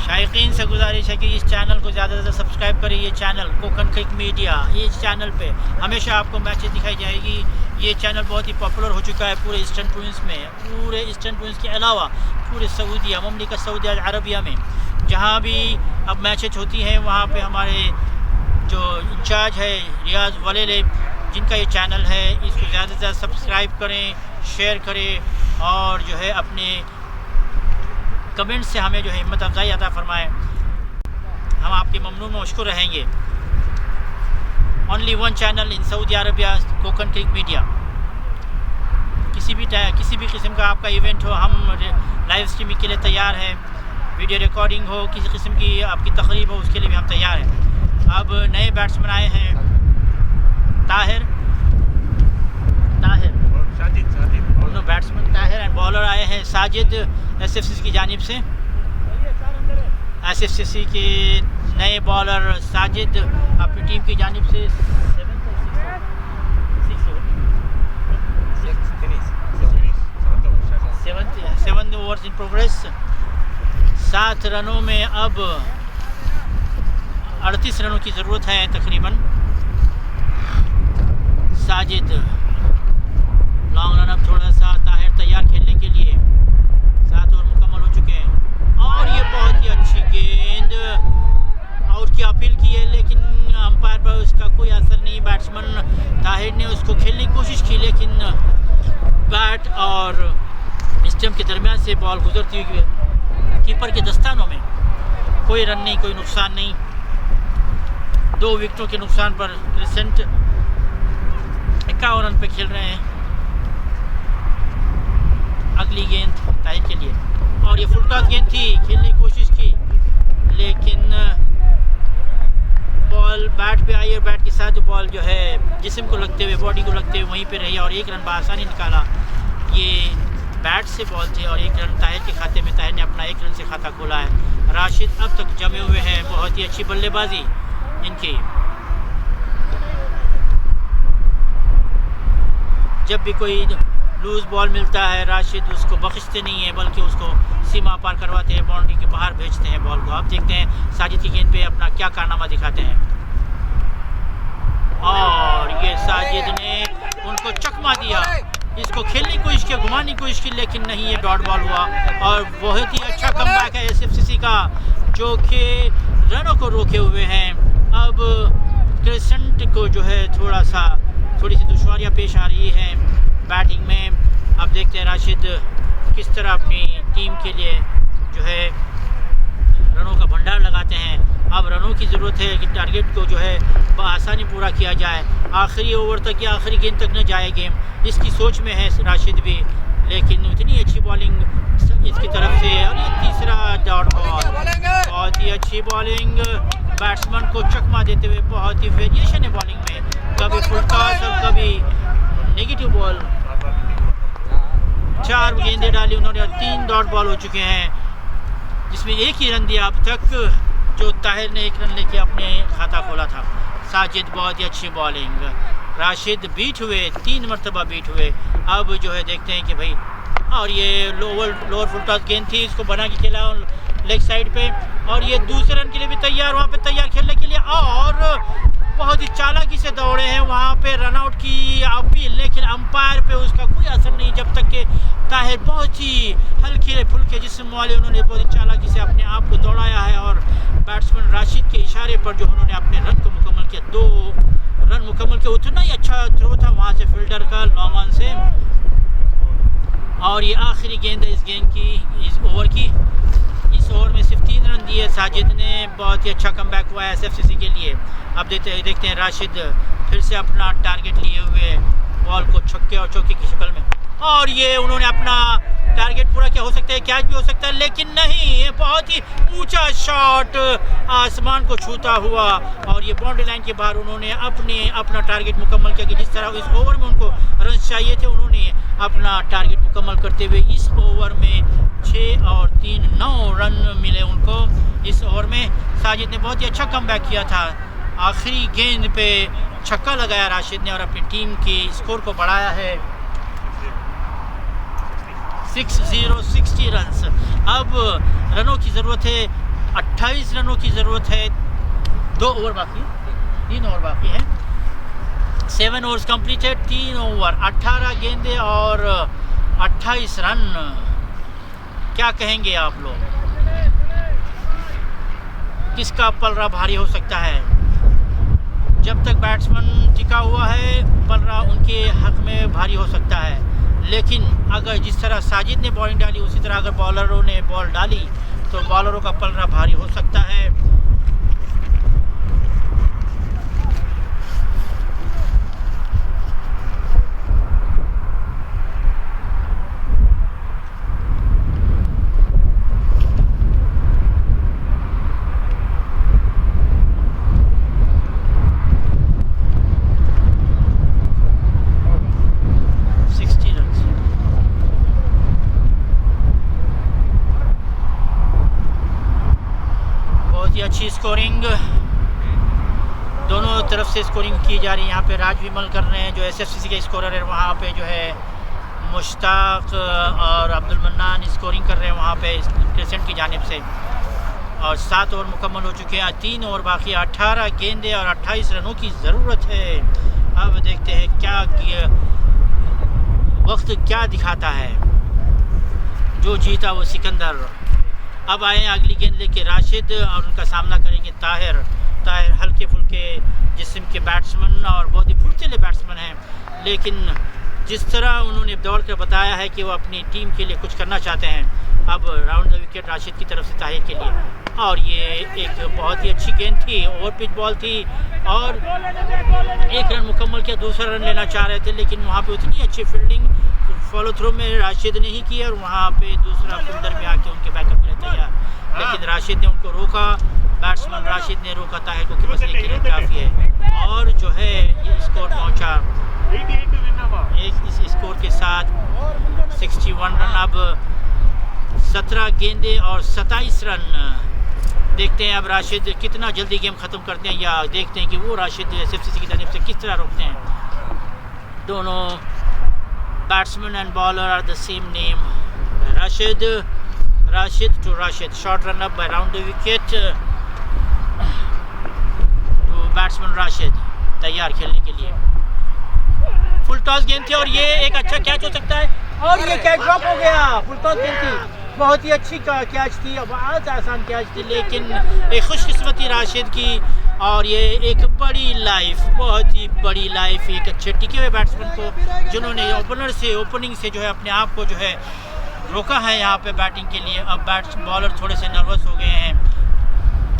S1: शायकीन से गुजारिश है कि इस चैनल को ज़्यादा से ज़्यादा सब्सक्राइब करें। ये चैनल कोकन क्रिक मीडिया, इस चैनल पे हमेशा आपको मैचेस दिखाई जाएगी। ये चैनल बहुत ही पॉपुलर हो चुका है पूरे ईस्टर्न प्रोविंस में, पूरे ईस्टर्न प्रोविंस के अलावा पूरे सऊदीया, ममलिकत सऊदी अरबिया में, जहाँ भी अब मैचेस होती हैं वहाँ पे हमारे जो इंचार्ज है रियाज वलेले, जिनका ये चैनल है, इसको ज़्यादा से ज़्यादा सब्सक्राइब करें, शेयर करें और जो है अपने कमेंट से हमें जो है हिम्मत अफजाई अता फरमाएं। हम आपके ममनून में मशकूर रहेंगे। Only one channel in Saudi Arabia, Kokan cric media. किसी भी किस्म का आपका इवेंट हो, हम लाइव स्ट्रीमिंग के लिए तैयार हैं। वीडियो रिकॉर्डिंग हो, किसी किस्म की आपकी तकरीब हो, उसके लिए भी हम तैयार हैं। अब नए बैट्समैन आए हैं, ताहिर दोनों बैट्समैन ताहिर एंड बॉलर आए हैं साजिद SFCC की जानिब से। SFCC के नए बॉलर साजिद अपनी टीम की जानिब से 7 ओवर्स इन प्रोग्रेस। 7 रनों में अब 38 रनों की ज़रूरत है तकरीबन। साजिद लॉन्ग रन, अब थोड़ा सा ताहिर तैयार खेलने के लिए। 7 ओवर मुकम्मल हो चुके हैं और ये बहुत ही अच्छी गेंद आउट की अपील की है, लेकिन अंपायर पर उसका कोई असर नहीं। बैट्समैन ताहिर ने उसको खेलने की कोशिश की, लेकिन बैट और स्टंप के दरमियान से बॉल गुजरती हुई कीपर के दस्तानों में। कोई रन नहीं, कोई नुकसान नहीं। 2 विकेटों के नुकसान पर क्रिसेंट 51 रन पे खेल रहे हैं। अगली गेंद ताहिर के लिए और ये फुल टॉस गेंद थी, खेलने की कोशिश की लेकिन बॉल बैट पे आई और बैट के साथ बॉल जो है जिस्म को लगते हुए, बॉडी को लगते हुए वहीं पे रही और 1 रन बआसानी निकाला। ये बैट से बॉल थी और 1 रन ताहिर के खाते में। ताहिर ने अपना 1 रन से खाता खोला है। राशिद अब तक जमे हुए हैं, बहुत ही अच्छी बल्लेबाजी इनकी। जब भी कोई लूज़ बॉल मिलता है राशिद उसको बख्शते नहीं है, बल्कि उसको सीमा पार करवाते हैं, बाउंड्री के बाहर भेजते हैं बॉल को। अब देखते हैं साजिद की गेंद पे अपना क्या कारनामा दिखाते हैं। और ये साजिद ने उनको चकमा दिया, इसको खेलने की कोशिश की, घुमाने की कोशिश की, लेकिन नहीं, ये डॉट बॉल हुआ। और बहुत ही अच्छा कमबैक है SFCC का, जो कि रनों को रोके हुए हैं। अब क्रिसेंट को जो है थोड़ी सी दुश्वारियाँ पेश आ रही है बैटिंग में। अब देखते हैं राशिद किस तरह अपनी टीम के लिए जो है रनों का भंडार लगाते हैं। अब रनों की ज़रूरत है कि टारगेट को जो है बआसानी पूरा किया जाए, आखिरी ओवर तक या आखिरी गेंद तक न जाए गेम, इसकी सोच में है राशिद भी। लेकिन इतनी अच्छी बॉलिंग इसकी तरफ से और ये तीसरा डॉट बॉल, बहुत ही अच्छी बॉलिंग, बैट्समैन को चकमा देते हुए। बहुत ही वेरिएशन है बॉलिंग में, कभी फुल टॉस और कभी नेगेटिव बॉल। 4 गेंदें डाली उन्होंने और 3 डॉट बॉल हो चुके हैं, जिसमें 1 ही रन दिया अब तक, जो ताहिर ने 1 रन लेके अपने खाता खोला था। साजिद बहुत ही अच्छी बॉलिंग, राशिद बीट हुए, 3 मरतबा बीट हुए। अब जो है देखते हैं कि भाई, और ये लोअर फुल टॉस गेंद थी, इसको बना के खेला लेग साइड पे और ये दूसरे रन के लिए भी तैयार, वहाँ पे तैयार खेलने के लिए। और बहुत ही चालाकी से दौड़े हैं वहाँ पे रन आउट की अपील, लेकिन अंपायर पे उसका कोई असर नहीं, जब तक कि ताहिर बहुत ही हल्के फुल्के जिस्म वाले, उन्होंने बहुत ही चालाकी से अपने आप को दौड़ाया है। और बैट्समैन राशिद के इशारे पर जो उन्होंने अपने रन को मुकम्मल किया, 2 रन मुकम्मल किया। उतना ही अच्छा थ्रो था वहाँ से फील्डर का लॉन्ग ऑन से। और ये आखिरी गेंद है इस ओवर की। इस ओवर में सिर्फ 3 रन दिए साजिद ने, बहुत ही अच्छा कमबैक हुआ है SFCC के लिए। अब देखते हैं राशिद फिर से अपना टारगेट लिए हुए बॉल को छक्के और चौके की शक्ल में, और ये उन्होंने अपना टारगेट पूरा किया। हो सकता है कैच भी हो सकता है, लेकिन नहीं, ये बहुत ही ऊंचा शॉट आसमान को छूता हुआ और ये बाउंड्री लाइन के बाहर उन्होंने अपना टारगेट मुकम्मल किया। कि जिस तरह इस ओवर में उनको रन चाहिए थे, उन्होंने अपना टारगेट मुकम्मल करते हुए इस ओवर में 6 और 3 9 रन मिले उनको। इस ओवर में साजिद ने बहुत ही अच्छा कमबैक किया था, आखिरी गेंद पे छक्का लगाया राशिद ने और अपनी टीम की स्कोर को बढ़ाया है 60 रन्स। अब रनों की ज़रूरत है, 28 रनों की ज़रूरत है। 3 ओवर बाकी है। 7 ओवर्स कंप्लीटेड, 3 ओवर, 18 गेंदें और 28 रन। क्या कहेंगे आप लोग, किसका पलड़ा भारी हो सकता है? जब तक बैट्समैन टिका हुआ है पलरा उनके हक में भारी हो सकता है, लेकिन अगर जिस तरह साजिद ने बॉलिंग डाली उसी तरह अगर बॉलरों ने बॉल डाली तो बॉलरों का पलरा भारी हो सकता है। अच्छी स्कोरिंग दोनों तरफ से स्कोरिंग की जा रही है। यहाँ पे राज विमल कर रहे हैं जो एसएफसीसी के स्कोरर है, वहाँ पे जो है मुश्ताक और अब्दुल मन्नान स्कोरिंग कर रहे हैं वहाँ पे क्रिसेंट की जानिब से। और 7 ओवर मुकम्मल हो चुके हैं, 3 ओवर बाकी, 18 गेंदे और 28 रनों की ज़रूरत है। अब देखते हैं क्या वक्त क्या दिखाता है। जो जीता वो सिकंदर। अब आए अगली गेंद लेके राशिद और उनका सामना करेंगे ताहिर। ताहिर हल्के फुल्के जिस्म के बैट्समैन और बहुत ही फुर्तीले बैट्समैन हैं, लेकिन जिस तरह उन्होंने दौड़ कर बताया है कि वो अपनी टीम के लिए कुछ करना चाहते हैं। अब राउंड द विकेट राशिद की तरफ से ताहिर के लिए, और ये एक बहुत ही अच्छी गेंद थी, ओवर पिच बॉल थी और 1 रन मुकम्मल किया, दूसरा रन लेना चाह रहे थे, लेकिन वहाँ पे उतनी अच्छी फील्डिंग फॉलो थ्रू में राशिद ने ही की और वहाँ पे दूसरा फील्डर में आके उनके बैकअप के लिए तैयार, लेकिन राशिद ने उनको रोका। बैट्समैन राशिद ने रोका ताहिर को कि बस एक रन काफ़ी है, और जो है ये स्कोर पहुँचा इस स्कोर के साथ 61 रन। अब 17 गेंदे और 27 रन। देखते हैं अब राशिद कितना जल्दी गेम ख़त्म करते हैं, या देखते हैं कि वो राशिद एसएफसीसी की जानिब से किस तरह रोकते हैं। दोनों batsman and bowler are the same name, Rashid to Rashid. Short run up by round the wicket to batsman Rashid, तैयार खेलने के लिए। फुल टॉस गेंद थी और ये एक अच्छा कैच हो सकता है, और ये कैच ड्रॉप हो गया। फुल टॉस गेंद थी, बहुत ही अच्छी कैच थी, बहुत आसान कैच थी, लेकिन एक खुशकिस्मती राशिद की। और ये एक बड़ी लाइफ, बहुत ही बड़ी लाइफ एक अच्छे टिके हुए बैट्समैन को, जिन्होंने ओपनिंग से जो है अपने आप को जो है रोका है यहाँ पे बैटिंग के लिए। अब बॉलर थोड़े से नर्वस हो गए हैं,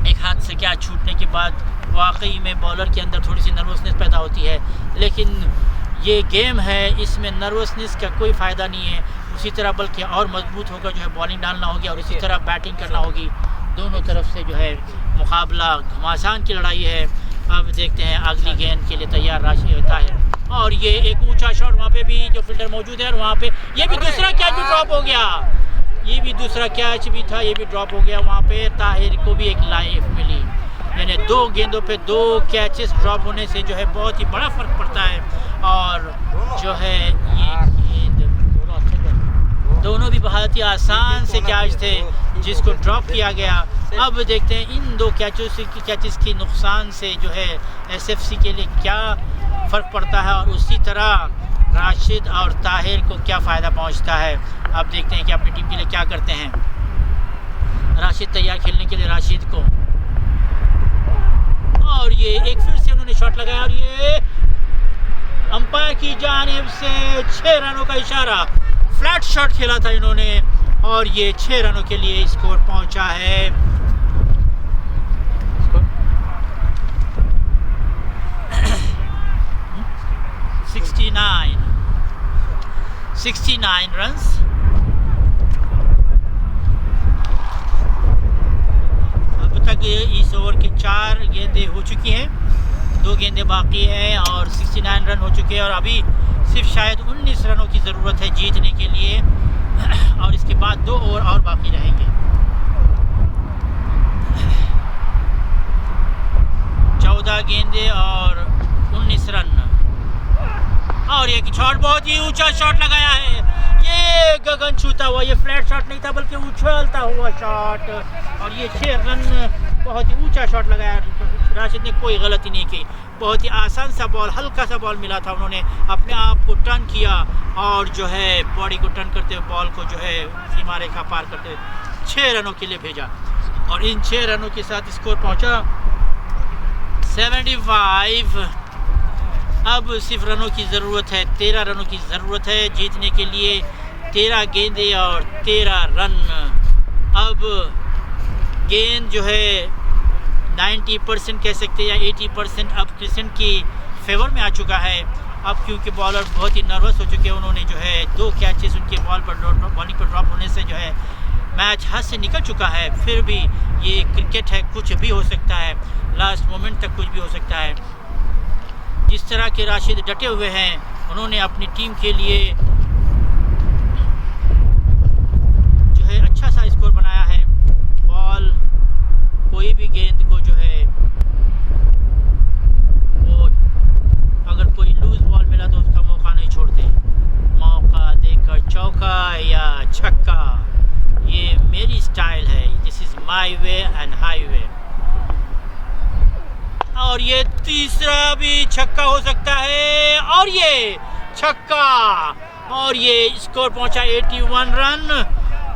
S1: एक हाथ से कैच छूटने के बाद वाकई में बॉलर के अंदर थोड़ी सी नर्वसनेस पैदा होती है, लेकिन ये गेम है, इसमें नर्वसनेस का कोई फ़ायदा नहीं है। उसी तरह बल्कि और मजबूत होकर जो है बॉलिंग डालना होगी और इसी तरह बैटिंग करना होगी। दोनों तरफ से जो है मुकाबला घमासान की लड़ाई है। अब देखते हैं अगली गेंद के लिए तैयार राशि होता है, और ये एक ऊंचा शॉट, वहाँ पे भी जो फील्डर मौजूद है, और वहाँ पे ये भी दूसरा कैच भी ड्रॉप हो गया, ये भी दूसरा कैच भी था, ये भी ड्रॉप हो गया। वहाँ पे ताहिर को भी एक लाइफ मिली, यानी 2 गेंदों पे 2 कैचेस ड्रॉप होने से जो है बहुत ही बड़ा फ़र्क पड़ता है। और जो है ये गेंद दोनों भी बहुत ही आसान से कैच थे जिसको ड्रॉप किया गया। अब देखते हैं इन 2 कैचेस की नुकसान से जो है एसएफसी के लिए क्या फ़र्क पड़ता है, और उसी तरह राशिद और ताहिर को क्या फ़ायदा पहुंचता है। अब देखते हैं कि अपनी टीम के लिए क्या करते हैं। राशिद तैयार खेलने के लिए राशिद को, और ये एक फिर से उन्होंने शॉट लगाया, और ये अंपायर की जानिब से 6 रनों का इशारा, फ्लैट शॉट खेला था इन्होंने, और ये 6 रनों के लिए स्कोर पहुंचा है। 69 रन्स। अब तक इस ओवर के 4 गेंदें हो चुकी हैं, 2 गेंदें बाकी हैं और 69 रन हो चुके हैं, और अभी सिर्फ शायद 19 रनों की ज़रूरत है जीतने के लिए, और इसके बाद 2 ओवर और बाकी रहेंगे। 14 गेंदें और 19 रन, और एक शॉट, बहुत ही ऊंचा शॉट लगाया है, ये गगन छूता हुआ, ये फ्लैट शॉट नहीं था बल्कि उछलता हुआ शॉट, और ये 6 रन, बहुत ही ऊंचा शॉट लगाया। राशिद ने कोई गलती नहीं की, बहुत ही आसान सा बॉल, हल्का सा बॉल मिला था, उन्होंने अपने आप को टर्न किया और जो है बॉडी को टर्न करते हुए बॉल को जो है सीमा रेखा पार करते हुए 6 रनों के लिए भेजा, और इन 6 रनों के साथ स्कोर पहुंचा 75। अब सिर्फ रनों की ज़रूरत है, 13 रनों की ज़रूरत है जीतने के लिए। 13 गेंदें और 13 रन। अब गेंद जो है 90% कह सकते हैं या 80% अब क्रिसेंट की फेवर में आ चुका है। अब क्योंकि बॉलर बहुत ही नर्वस हो चुके हैं, उन्होंने जो है 2 कैचेस उनके बॉलिंग पर ड्रॉप होने से जो है मैच हाथ से निकल चुका है। फिर भी ये क्रिकेट है, कुछ भी हो सकता है, लास्ट मोमेंट तक कुछ भी हो सकता है। जिस तरह के राशिद डटे हुए हैं, उन्होंने अपनी टीम के लिए जो है अच्छा सा स्कोर बनाया है। बॉल कोई भी गेंद को जो है वो अगर कोई लूज बॉल मिला तो उसका मौका नहीं छोड़ते। मौका देकर चौका या छक्का, ये मेरी स्टाइल है। This is my way and highway. और ये तीसरा भी छक्का हो सकता है और ये छक्का, और ये स्कोर पहुंचा 81 रन।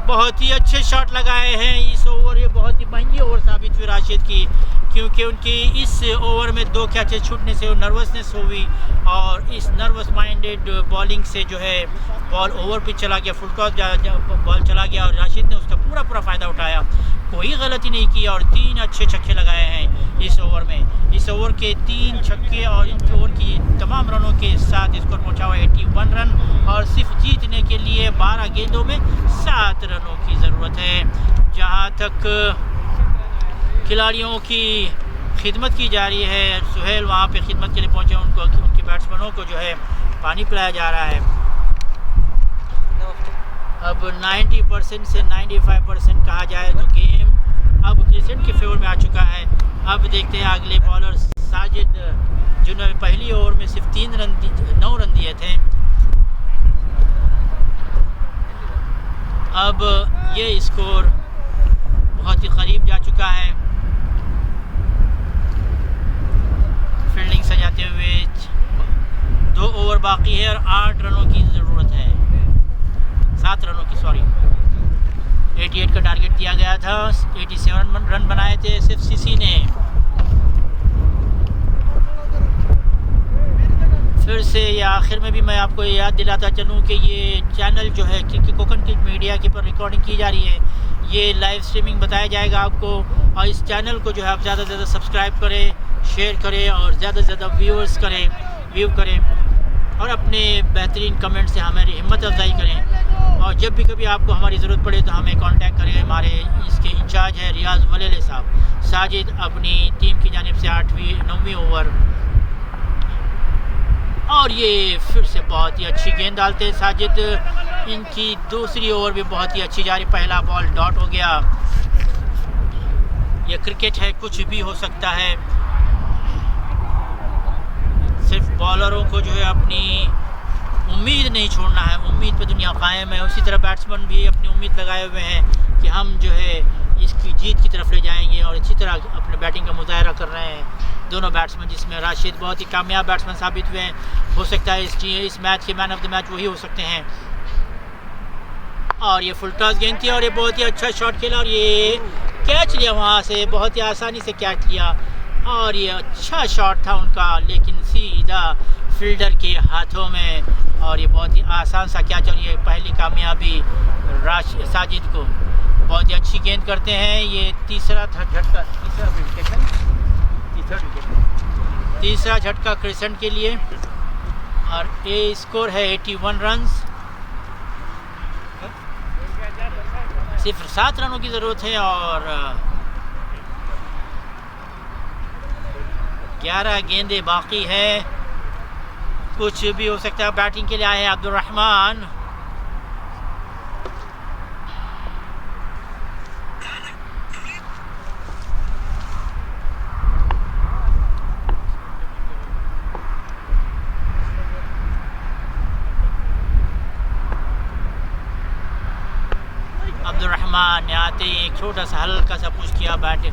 S1: बहुत ही अच्छे शॉट लगाए हैं इस ओवर। ये बहुत ही महंगी ओवर साबित हुई राशिद की, क्योंकि उनकी इस ओवर में 2 कैचेस छूटने से नर्वसनेस हुई और इस नर्वस माइंडेड बॉलिंग से जो है बॉल ओवर पिच चला गया, फुल टॉस बॉल चला गया और राशिद ने उसका पूरा फ़ायदा उठाया। कोई गलती नहीं की और 3 अच्छे छक्के लगाए हैं इस ओवर में। इस ओवर के 3 छक्के और इस ओवर की तमाम रनों के साथ स्कोर पहुंचा हुआ 81 रन। और सिर्फ जीतने के लिए 12 गेंदों में 7 रनों की ज़रूरत है। जहां तक खिलाड़ियों की खिदमत की जा रही है, सुहेल वहाँ पे खिदमत के लिए पहुँचे, उनके बैट्समैनों को जो है पानी पिलाया जा रहा है। अब 90% से 95% कहा जाए तो गेम अब क्रिसेंट के फेवर में आ चुका है। अब देखते हैं अगले बॉलर साजिद, जिन्होंने पहली ओवर में सिर्फ 9 रन दिए थे। अब ये स्कोर बहुत ही करीब जा चुका है। फील्डिंग सजाते हुए 2 ओवर बाकी है और 8 रनों की ज़रूरत है, 7 रनों की, सॉरी। 88 का टारगेट दिया गया था, 87 रन बनाए थे SFCC ने। फिर से या आखिर में भी मैं आपको याद दिलाता चलूँ कि ये चैनल जो है कोकन क्रिक मीडिया के पर रिकॉर्डिंग की जा रही है, ये लाइव स्ट्रीमिंग बताया जाएगा आपको। और इस चैनल को जो है आप ज़्यादा से ज़्यादा सब्सक्राइब करें, शेयर करें और ज़्यादा से ज़्यादा व्यू करें और अपने बेहतरीन कमेंट से हमारी हिम्मत अफजाई करें। और जब भी कभी आपको हमारी ज़रूरत पड़े तो हमें कांटेक्ट करें। हमारे इसके इंचार्ज है रियाज़ वलेले साहब। साजिद अपनी टीम की जानिब से 9वीं ओवर, और ये फिर से बहुत ही अच्छी गेंद डालते हैं साजिद। इनकी दूसरी ओवर भी बहुत ही अच्छी जा रही। पहला बॉल डॉट हो गया। ये क्रिकेट है, कुछ भी हो सकता है। सिर्फ बॉलरों को जो है अपनी उम्मीद नहीं छोड़ना है, उम्मीद पे दुनिया कायम है। उसी तरह बैट्समैन भी अपनी उम्मीद लगाए हुए हैं कि हम जो है इसकी जीत की तरफ ले जाएंगे और इसी तरह अपने बैटिंग का मुजाहरा कर रहे हैं दोनों बैट्समैन, जिसमें राशिद बहुत ही कामयाब बैट्समैन साबित हुए हैं। हो सकता है इस मैच के मैन ऑफ द मैच वही हो सकते हैं। और ये फुल टॉस गेंद थी और ये बहुत ही अच्छा शॉट खेला और ये कैच लिया वहाँ से, बहुत ही आसानी से कैच लिया। और ये अच्छा शॉट था उनका, लेकिन सीधा फील्डर के हाथों में। और ये बहुत ही आसान सा कैच और ये पहली कामयाबी साजिद को। बहुत ही अच्छी गेंद करते हैं। ये तीसरा झटका क्रिसेंट के लिए और ये स्कोर है 81 रन्स। सिर्फ 7 रनों की ज़रूरत है और 11 गेंदें बाकी है। कुछ भी हो सकता है। बैटिंग के लिए आए हैं अब्दुल रहमान। अब्दुल रहमान ने आते ही एक छोटा सा हल्का सा पुश किया, बैट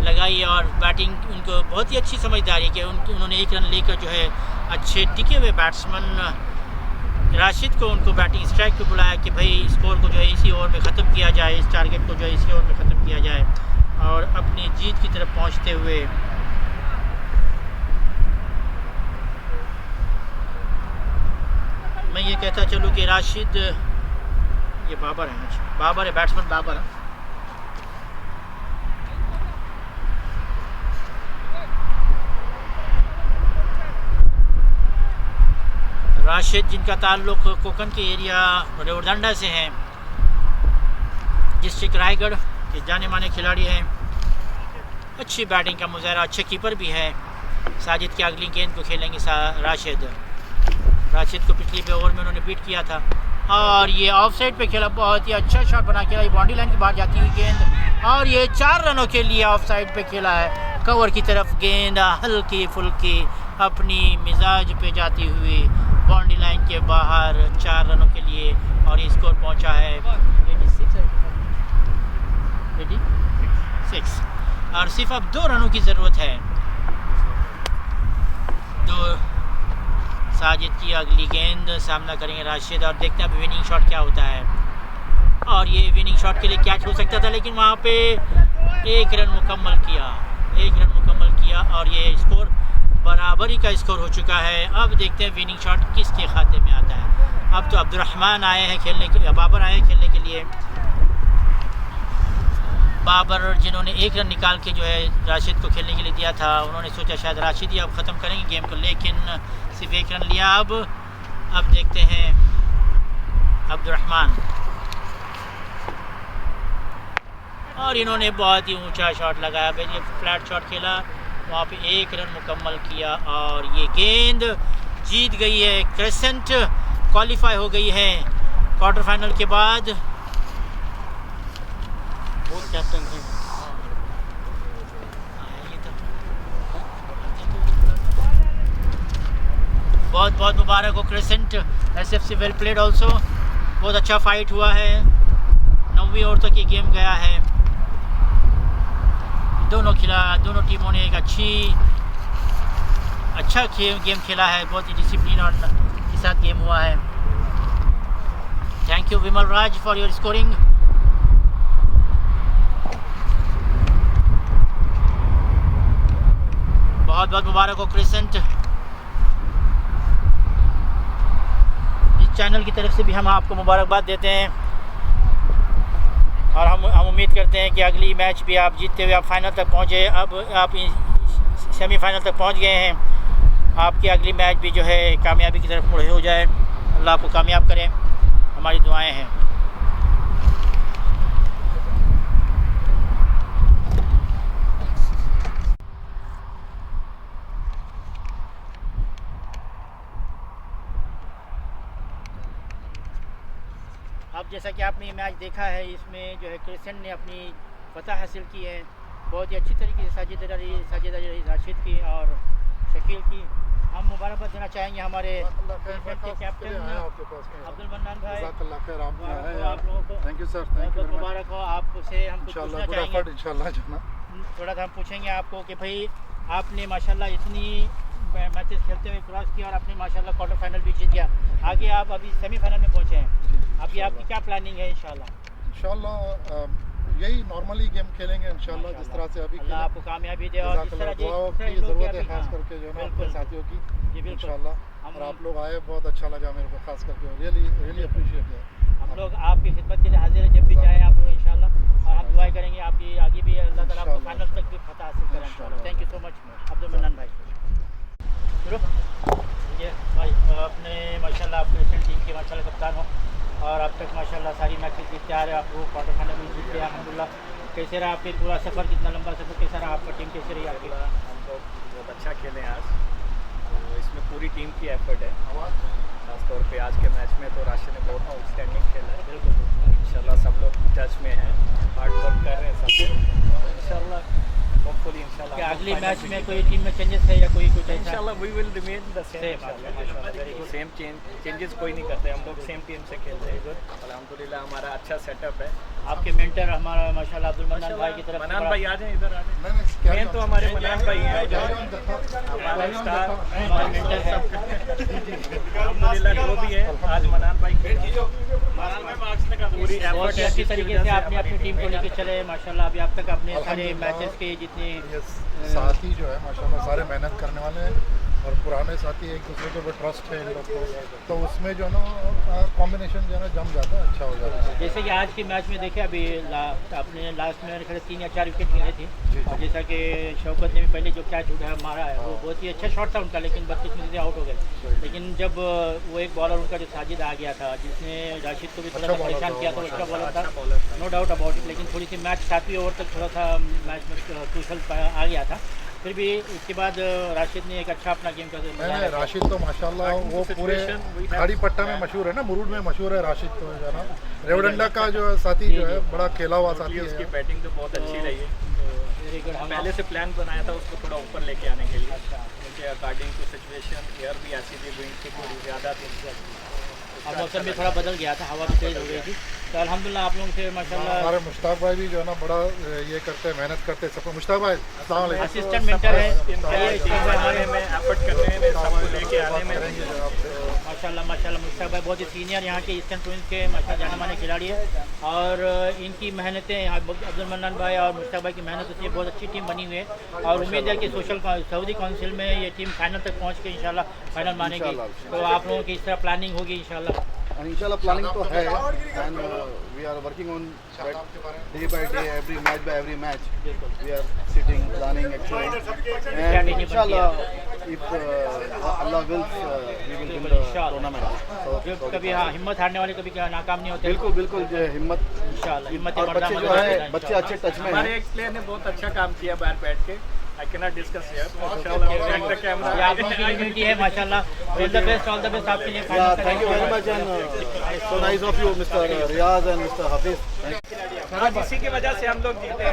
S1: लगाई और बैटिंग उनको बहुत ही अच्छी समझदारी कि उन्होंने 1 रन लेकर जो है अच्छे टिके हुए बैट्समैन राशिद को उनको बैटिंग स्ट्राइक पे बुलाया कि भाई स्कोर को जो है इसी ओवर में ख़त्म किया जाए, इस टारगेट को जो है इसी ओवर में ख़त्म किया जाए और अपनी जीत की तरफ पहुंचते हुए मैं कहता चलूँ कि राशिद, ये बाबर है, बाबर है, बैट्समैन बाबर है। राशिद जिनका ताल्लुक़ कोकन के एरिया रेवदंडा से है, डिस्ट्रिक्ट रायगढ़ के जाने माने खिलाड़ी हैं। अच्छी बैटिंग का मुजाहरा, अच्छे कीपर भी है। साजिद की अगली गेंद को खेलेंगे राशिद को पिछली ओवर में उन्होंने बीट किया था और ये ऑफ साइड पर खेला, बहुत ही अच्छा शॉट बना खेला। ये बाउंड्री लाइन के बाहर जाती हुई गेंद और ये 4 रनों के लिए ऑफ साइड पर खेला है। कवर की तरफ गेंद हल्की फुल्की अपनी मिजाज पे जाती हुई बाउंड्री लाइन के बाहर 4 रनों के लिए और ये स्कोर पहुंचा है 86 और सिर्फ अब 2 रनों की ज़रूरत है। साजिद की अगली गेंद सामना करेंगे राशिद और देखते हैं अब विनिंग शॉट क्या होता है। और ये विनिंग शॉट के लिए कैच हो सकता था, लेकिन वहाँ पे 1 रन मुकम्मल किया और ये स्कोर बराबरी का स्कोर हो चुका है। अब देखते हैं विनिंग शॉट किसके खाते में आता है। अब तो अब्दुर्रहमान आए हैं खेलने के, बाबर आए हैं खेलने के लिए। बाबर जिन्होंने 1 रन निकाल के जो है राशिद को खेलने के लिए दिया था, उन्होंने सोचा शायद राशिद ही अब ख़त्म करेंगे गेम को, लेकिन सिर्फ 1 रन लिया। अब देखते हैं अब्दुर्रहमान, और इन्होंने बहुत ही ऊंचा शॉट लगाया, ये फ्लैट शॉट खेला, वहाँ पे 1 रन मुकम्मल किया और ये गेंद जीत गई है। क्रेसेंट क्वालिफाई हो गई है क्वार्टर फाइनल के बाद।
S3: कैप्टन थे।
S1: बहुत बहुत मुबारक हो crescent, SFC well played also. बहुत अच्छा फाइट हुआ है, 9वीं ओवर तक ये गेम गया है। दोनों टीमों ने एक अच्छा गेम खेला है, बहुत ही डिसिप्लिन और के साथ गेम हुआ है। Thank you Vimal Raj for your scoring. बहुत बहुत मुबारक हो क्रिसेंट। इस चैनल की तरफ से भी हम आपको मुबारकबाद देते हैं और हम उम्मीद करते हैं कि अगली मैच भी आप जीतते हुए आप फाइनल तक पहुँचे। अब आप सेमीफाइनल तक पहुँच गए हैं, आपकी अगली मैच भी जो है कामयाबी की तरफ मुड़ हो जाए। अल्लाह आपको कामयाब करें, हमारी दुआएं हैं। अब जैसा कि आपने ये मैच देखा है, इसमें जो है क्रिसेंट ने अपनी फतह हासिल की है बहुत ही अच्छी तरीके से। साजिद राशिद की और शकील की हम मुबारकबाद देना चाहेंगे हमारे के कैप्टन अब्दुल मन्नान भाई। आप लोगों को
S4: थैंक यू सर,
S1: बहुत बहुत मुबारक हो। आपसे हम कुछ पूछना चाहेंगे,
S4: इंशाल्लाह
S1: थोड़ा सा हम पूछेंगे आपको कि भाई आपने माशाल्लाह इतनी मैचेस खेलते हुए क्रॉस किया और आपने माशाल्लाह क्वार्टर फाइनल भी जीत गया, आगे आप अभी सेमीफाइनल में पहुँचे हैं, अभी आपकी क्या प्लानिंग है? इंशाल्लाह
S4: यही नॉर्मली गेम खेलेंगे इंशाल्लाह, जिस तरह से अभी
S1: अल्लाह आपको कामयाबी दे और जिस तरह
S4: की ज़रूरत है, खास करके जो है ना अपने साथियों की इंशाल्लाह। और आप लोग आए, बहुत अच्छा लगा मेरे को, खास करके रियली अप्रिशिएट है।
S1: हम लोग आपकी खिदमत के लिए हाजिर हैं, जब भी चाहे आप इंशाल्लाह, और हम दुआ करेंगे आपकी आगे भी अल्लाह ताला आपको फाइनल तक भी फतह हासिल करें इंशाल्लाह। Thank you so much Abdul mannan भाई। ये भाई अपने माशाल्लाह आप क्रिकेट टीम के माशाल्लाह कप्तान हो और अब तक माशाल्लाह सारी मैचेस जीतते आ रहे हैं, आप लोग क्वार्टर फाइनल में जीतते हैं अल्हम्दुलिल्लाह। कैसे रहा आपके पूरा सफ़र, कितना लंबा सफ़र कैसा रहा आपका, टीम कैसे रही आपकी?
S3: हम लोग बहुत अच्छा खेले आज, तो इसमें पूरी टीम की एफर्ट है। खासतौर पे आज के मैच में तो राशिद ने बहुत आउटस्टैंडिंग खेला है। बिल्कुल इंशाल्लाह सब लोग टच में हैं, हार्ड वर्क कर रहे हैं सब इंशाल्लाह। होपफुली इंशाल्लाह
S1: क्या अगली मैच में कोई टीम में चेंजेस है या कोई कुछ ऐसा?
S3: इंशाल्लाह we will remain the same, same changes कोई नहीं करते, हम लोग सेम टीम से खेलते हैं। अल्हम्दुलिल्लाह हमारा अच्छा सेटअप है।
S1: आपके मेंटर हमारा माशाल्लाह अब्दुल मन्नान भाई की तरफ,
S3: मन्नान भाई आ जाएं, इधर आ जाएं। मेन तो हमारे मन्नान भाई हैं, हमारा स्टार
S1: हमारा मेंटर है
S3: अल्हम्दुलिल्लाह, जो भी है आज मन्नान भाई पूरी
S1: बहुत ही अच्छी तरीके से आपने अपनी टीम को लेकर चले माशाल्लाह। अभी आप तक अपने सारे मैचेस के जितने
S4: साथी जो है माशाल्लाह सारे मेहनत करने वाले हैं और पुराने साथी एक दूसरे के ऊपर ट्रस्ट है इन लोग को, तो उसमें जो है ना कॉम्बिनेशन जो है ना जम जाता है, अच्छा हो जाता है।
S1: जैसे कि आज के मैच में देखे अभी आपने लास्ट में मेरे ख्याल से 3 या 4 विकेट गिरे थे, और जैसा कि शौकत ने भी पहले जो कैच उठाया मारा है वो बहुत ही अच्छा शॉट था उनका, लेकिन बदकिस्मती से आउट हो गए। लेकिन जब वो एक बॉलर उनका जो साजिद आ गया था जिसने राशिद को भी थोड़ा सा परेशान किया, तो अच्छा बॉलर था, नो डाउट अबाउट इट। लेकिन थोड़ी सी मैच 7वीं ओवर तक थोड़ा सा मैच में क्रूशल आ गया था, फिर भी उसके बाद राशिद ने एक अच्छा अपना गेम कर
S4: नहीं, राशिद तो माशाल्लाह वो पूरे खाड़ी पट्टा में मशहूर है ना, मुरुड में मशहूर है राशिद, तो जो है ना रेवडंडा का जो साथी जो है बड़ा खेला हुआ साथी है।
S3: उसकी बैटिंग तो बहुत अच्छी रही है, तो पहले से प्लान बनाया था उसको थोड़ा ऊपर लेके आने के लिए, क्योंकि अकॉर्डिंग टू सिचुएशन एयर भी ऐसी थी, विंड की थोड़ी ज़्यादा थी
S1: और मौसम भी थोड़ा बदल गया था, हवा भी तेज़ हो गई थी। तो अल्हम्दुलिल्लाह आप लोगों से माशाल्लाह
S4: हमारे मुश्ताक भाई भी जो है ना बड़ा ये करते हैं, मेहनत करते हैं सब। मुश्ताक भाई अस्सलाम वालेकुम।
S1: असिस्टेंट मेंटर है
S3: हमारे में एफर्ट करने में, सबको लेके आने में
S1: माशाल्लाह माशाल्लाह। मुश्ताक भाई बहुत ही सीनियर यहाँ के ईस्टर्न प्रोविंस के माशाल्लाह जाने माने खिलाड़ी है, और इनकी मेहनतें अब्दुल मन्नान भाई और मुश्ताक भाई की मेहनत से बहुत अच्छी टीम बनी हुई है, और उम्मीद है कि सऊदी काउंसिल में ये टीम फाइनल तक पहुँच के इंशाल्लाह फाइनल मानेगी। तो आप लोगों की इस तरह प्लानिंग होगी इंशाल्लाह?
S5: इंशाल्लाह प्लानिंग तो है, and we are working on day by day, every match we are sitting planning actually, and इंशाल्लाह if Allah wills we will win the tournament.
S1: जो कभी हाँ हिम्मत हारने वाले कभी नाकाम नहीं होते।
S5: बिल्कुल बिल्कुल हिम्मत
S1: इंशाल्लाह हिम्मत
S5: और बच्चे जो है बच्चे अच्छे टच में
S3: हमारे
S5: हैं।
S3: एक प्लेयर ने बहुत अच्छा काम किया बाहर बैठ के, I can not discuss here, माशाल्लाह द कैमरा
S1: ये आप लोगों की यूनिटी है माशाल्लाह। ऑल द बेस्ट आपके लिए।
S5: Thank you very much, and so nice of you mister Riyaz and mister Hafiz.
S3: आज इसी की वजह से हम लोग जीते हैं,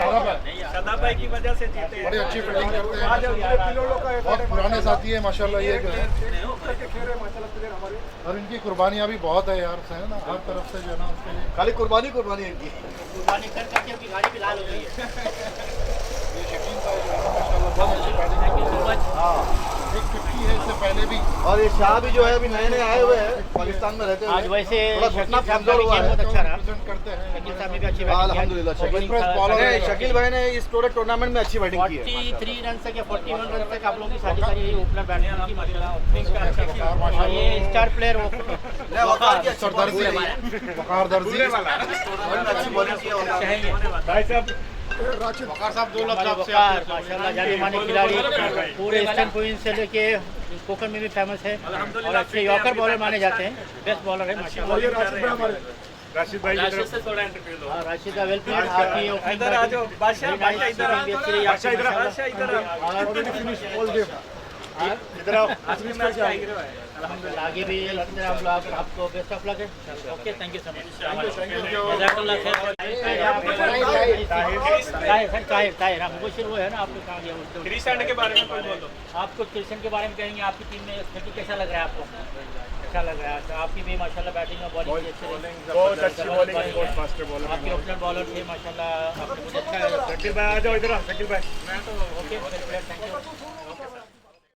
S3: सदा भाई की वजह से जीते हैं।
S4: बड़ी अच्छी फील्डिंग करते हैं, बहुत पुराने साथी है माशाल्लाह ये जो है, और इनकी कुर्बानियाँ भी बहुत है यार, है ना, हर तरफ से जो है ना उसके लिए
S5: खाली कुर्बानी है इनकी।
S1: कुर्बानी कर करके उनकी गाड़ी भी लाल हो गई है।
S4: ये शकील भाई जो है ना माशाल्लाह बहुत अच्छी बैटिंग
S1: थैंक यू
S4: करते
S1: सो
S4: हैं।
S1: मच।
S5: हाँ,
S4: एक 50 है इससे पहले भी,
S5: और ये शाह भी जो है अभी नए आए हुए हैं पाकिस्तान में रहते
S1: आज
S5: हुए,
S1: वैसे
S5: थोड़ा
S1: शकील
S5: घुटना
S1: साहब
S5: कमजोर हुआ है।
S1: बहुत अच्छा रहा,
S4: रिप्रेजेंट करते हैं।
S1: शकील साहब ने भी अच्छी बैटिंग की।
S5: अल्हम्दुलिल्लाह शकील
S4: Express bowler है।
S5: शकील भाई ने इस पूरे टूर्नामेंट में अच्छी बैटिंग की है।
S1: 43 रन तक या 41 रन तक आप लोगों की साझेदारी है ओपनर बैट्समैन की माशाल्लाह। और ये स्टार प्लेयर
S5: वकार की अच्छी
S4: दर्जी वकार दर्जी
S5: अच्छी बॉलिंग की है।
S3: भाई साहब
S4: वकार साहब 2 लाख आपसे
S1: वकार माशाल्लाह जाने माने खिलाड़ी, पूरे ईस्टर्न प्रोविंस से लेके कोकन में भी फेमस है, और अच्छे यॉर्कर बॉलर माने जाते हैं, बेस्ट बॉलर है माशाल्लाह।
S3: राशिद भाई से थोड़ा इंटरव्यू लो।
S1: हाँ राशिद वेल प्लेड, आपकी
S3: इधर आ जाओ बादशाह, बादशाह इधर आ, बादशाह इधर आ, बादशाह इधर आ, इधर आओ। आज भी मैच का हीरो है
S1: अल्हम्दुलिल्लाह। आगे भी हम लोग आपको बेस्ट ऑफ लक है। Okay thank you so much. जज़ाकल्लाह खैर। ताहिर मुबशिर वो है ना, आपको कहाँ गया उसको?
S3: क्रिसेंट के बारे में कोई बोलो।
S1: आप कुछ क्रिश्चियन के बारे में कहेंगे, आपकी टीम में शकील कैसा लग रहा है आपको? अच्छा लग रहा है। तो आपकी भी माशाल्लाह बैटिंग और बॉलिंग अच्छी रही,
S3: बहुत अच्छी बॉलिंग है, बहुत फास्ट बॉलर।
S1: आपके ओपनर बॉलर थे माशाल्लाह, आपने मुझे अच्छा
S3: शकील भाई आ जाओ इधर, शकील भाई।
S1: मैं तो ओके थैंक यू।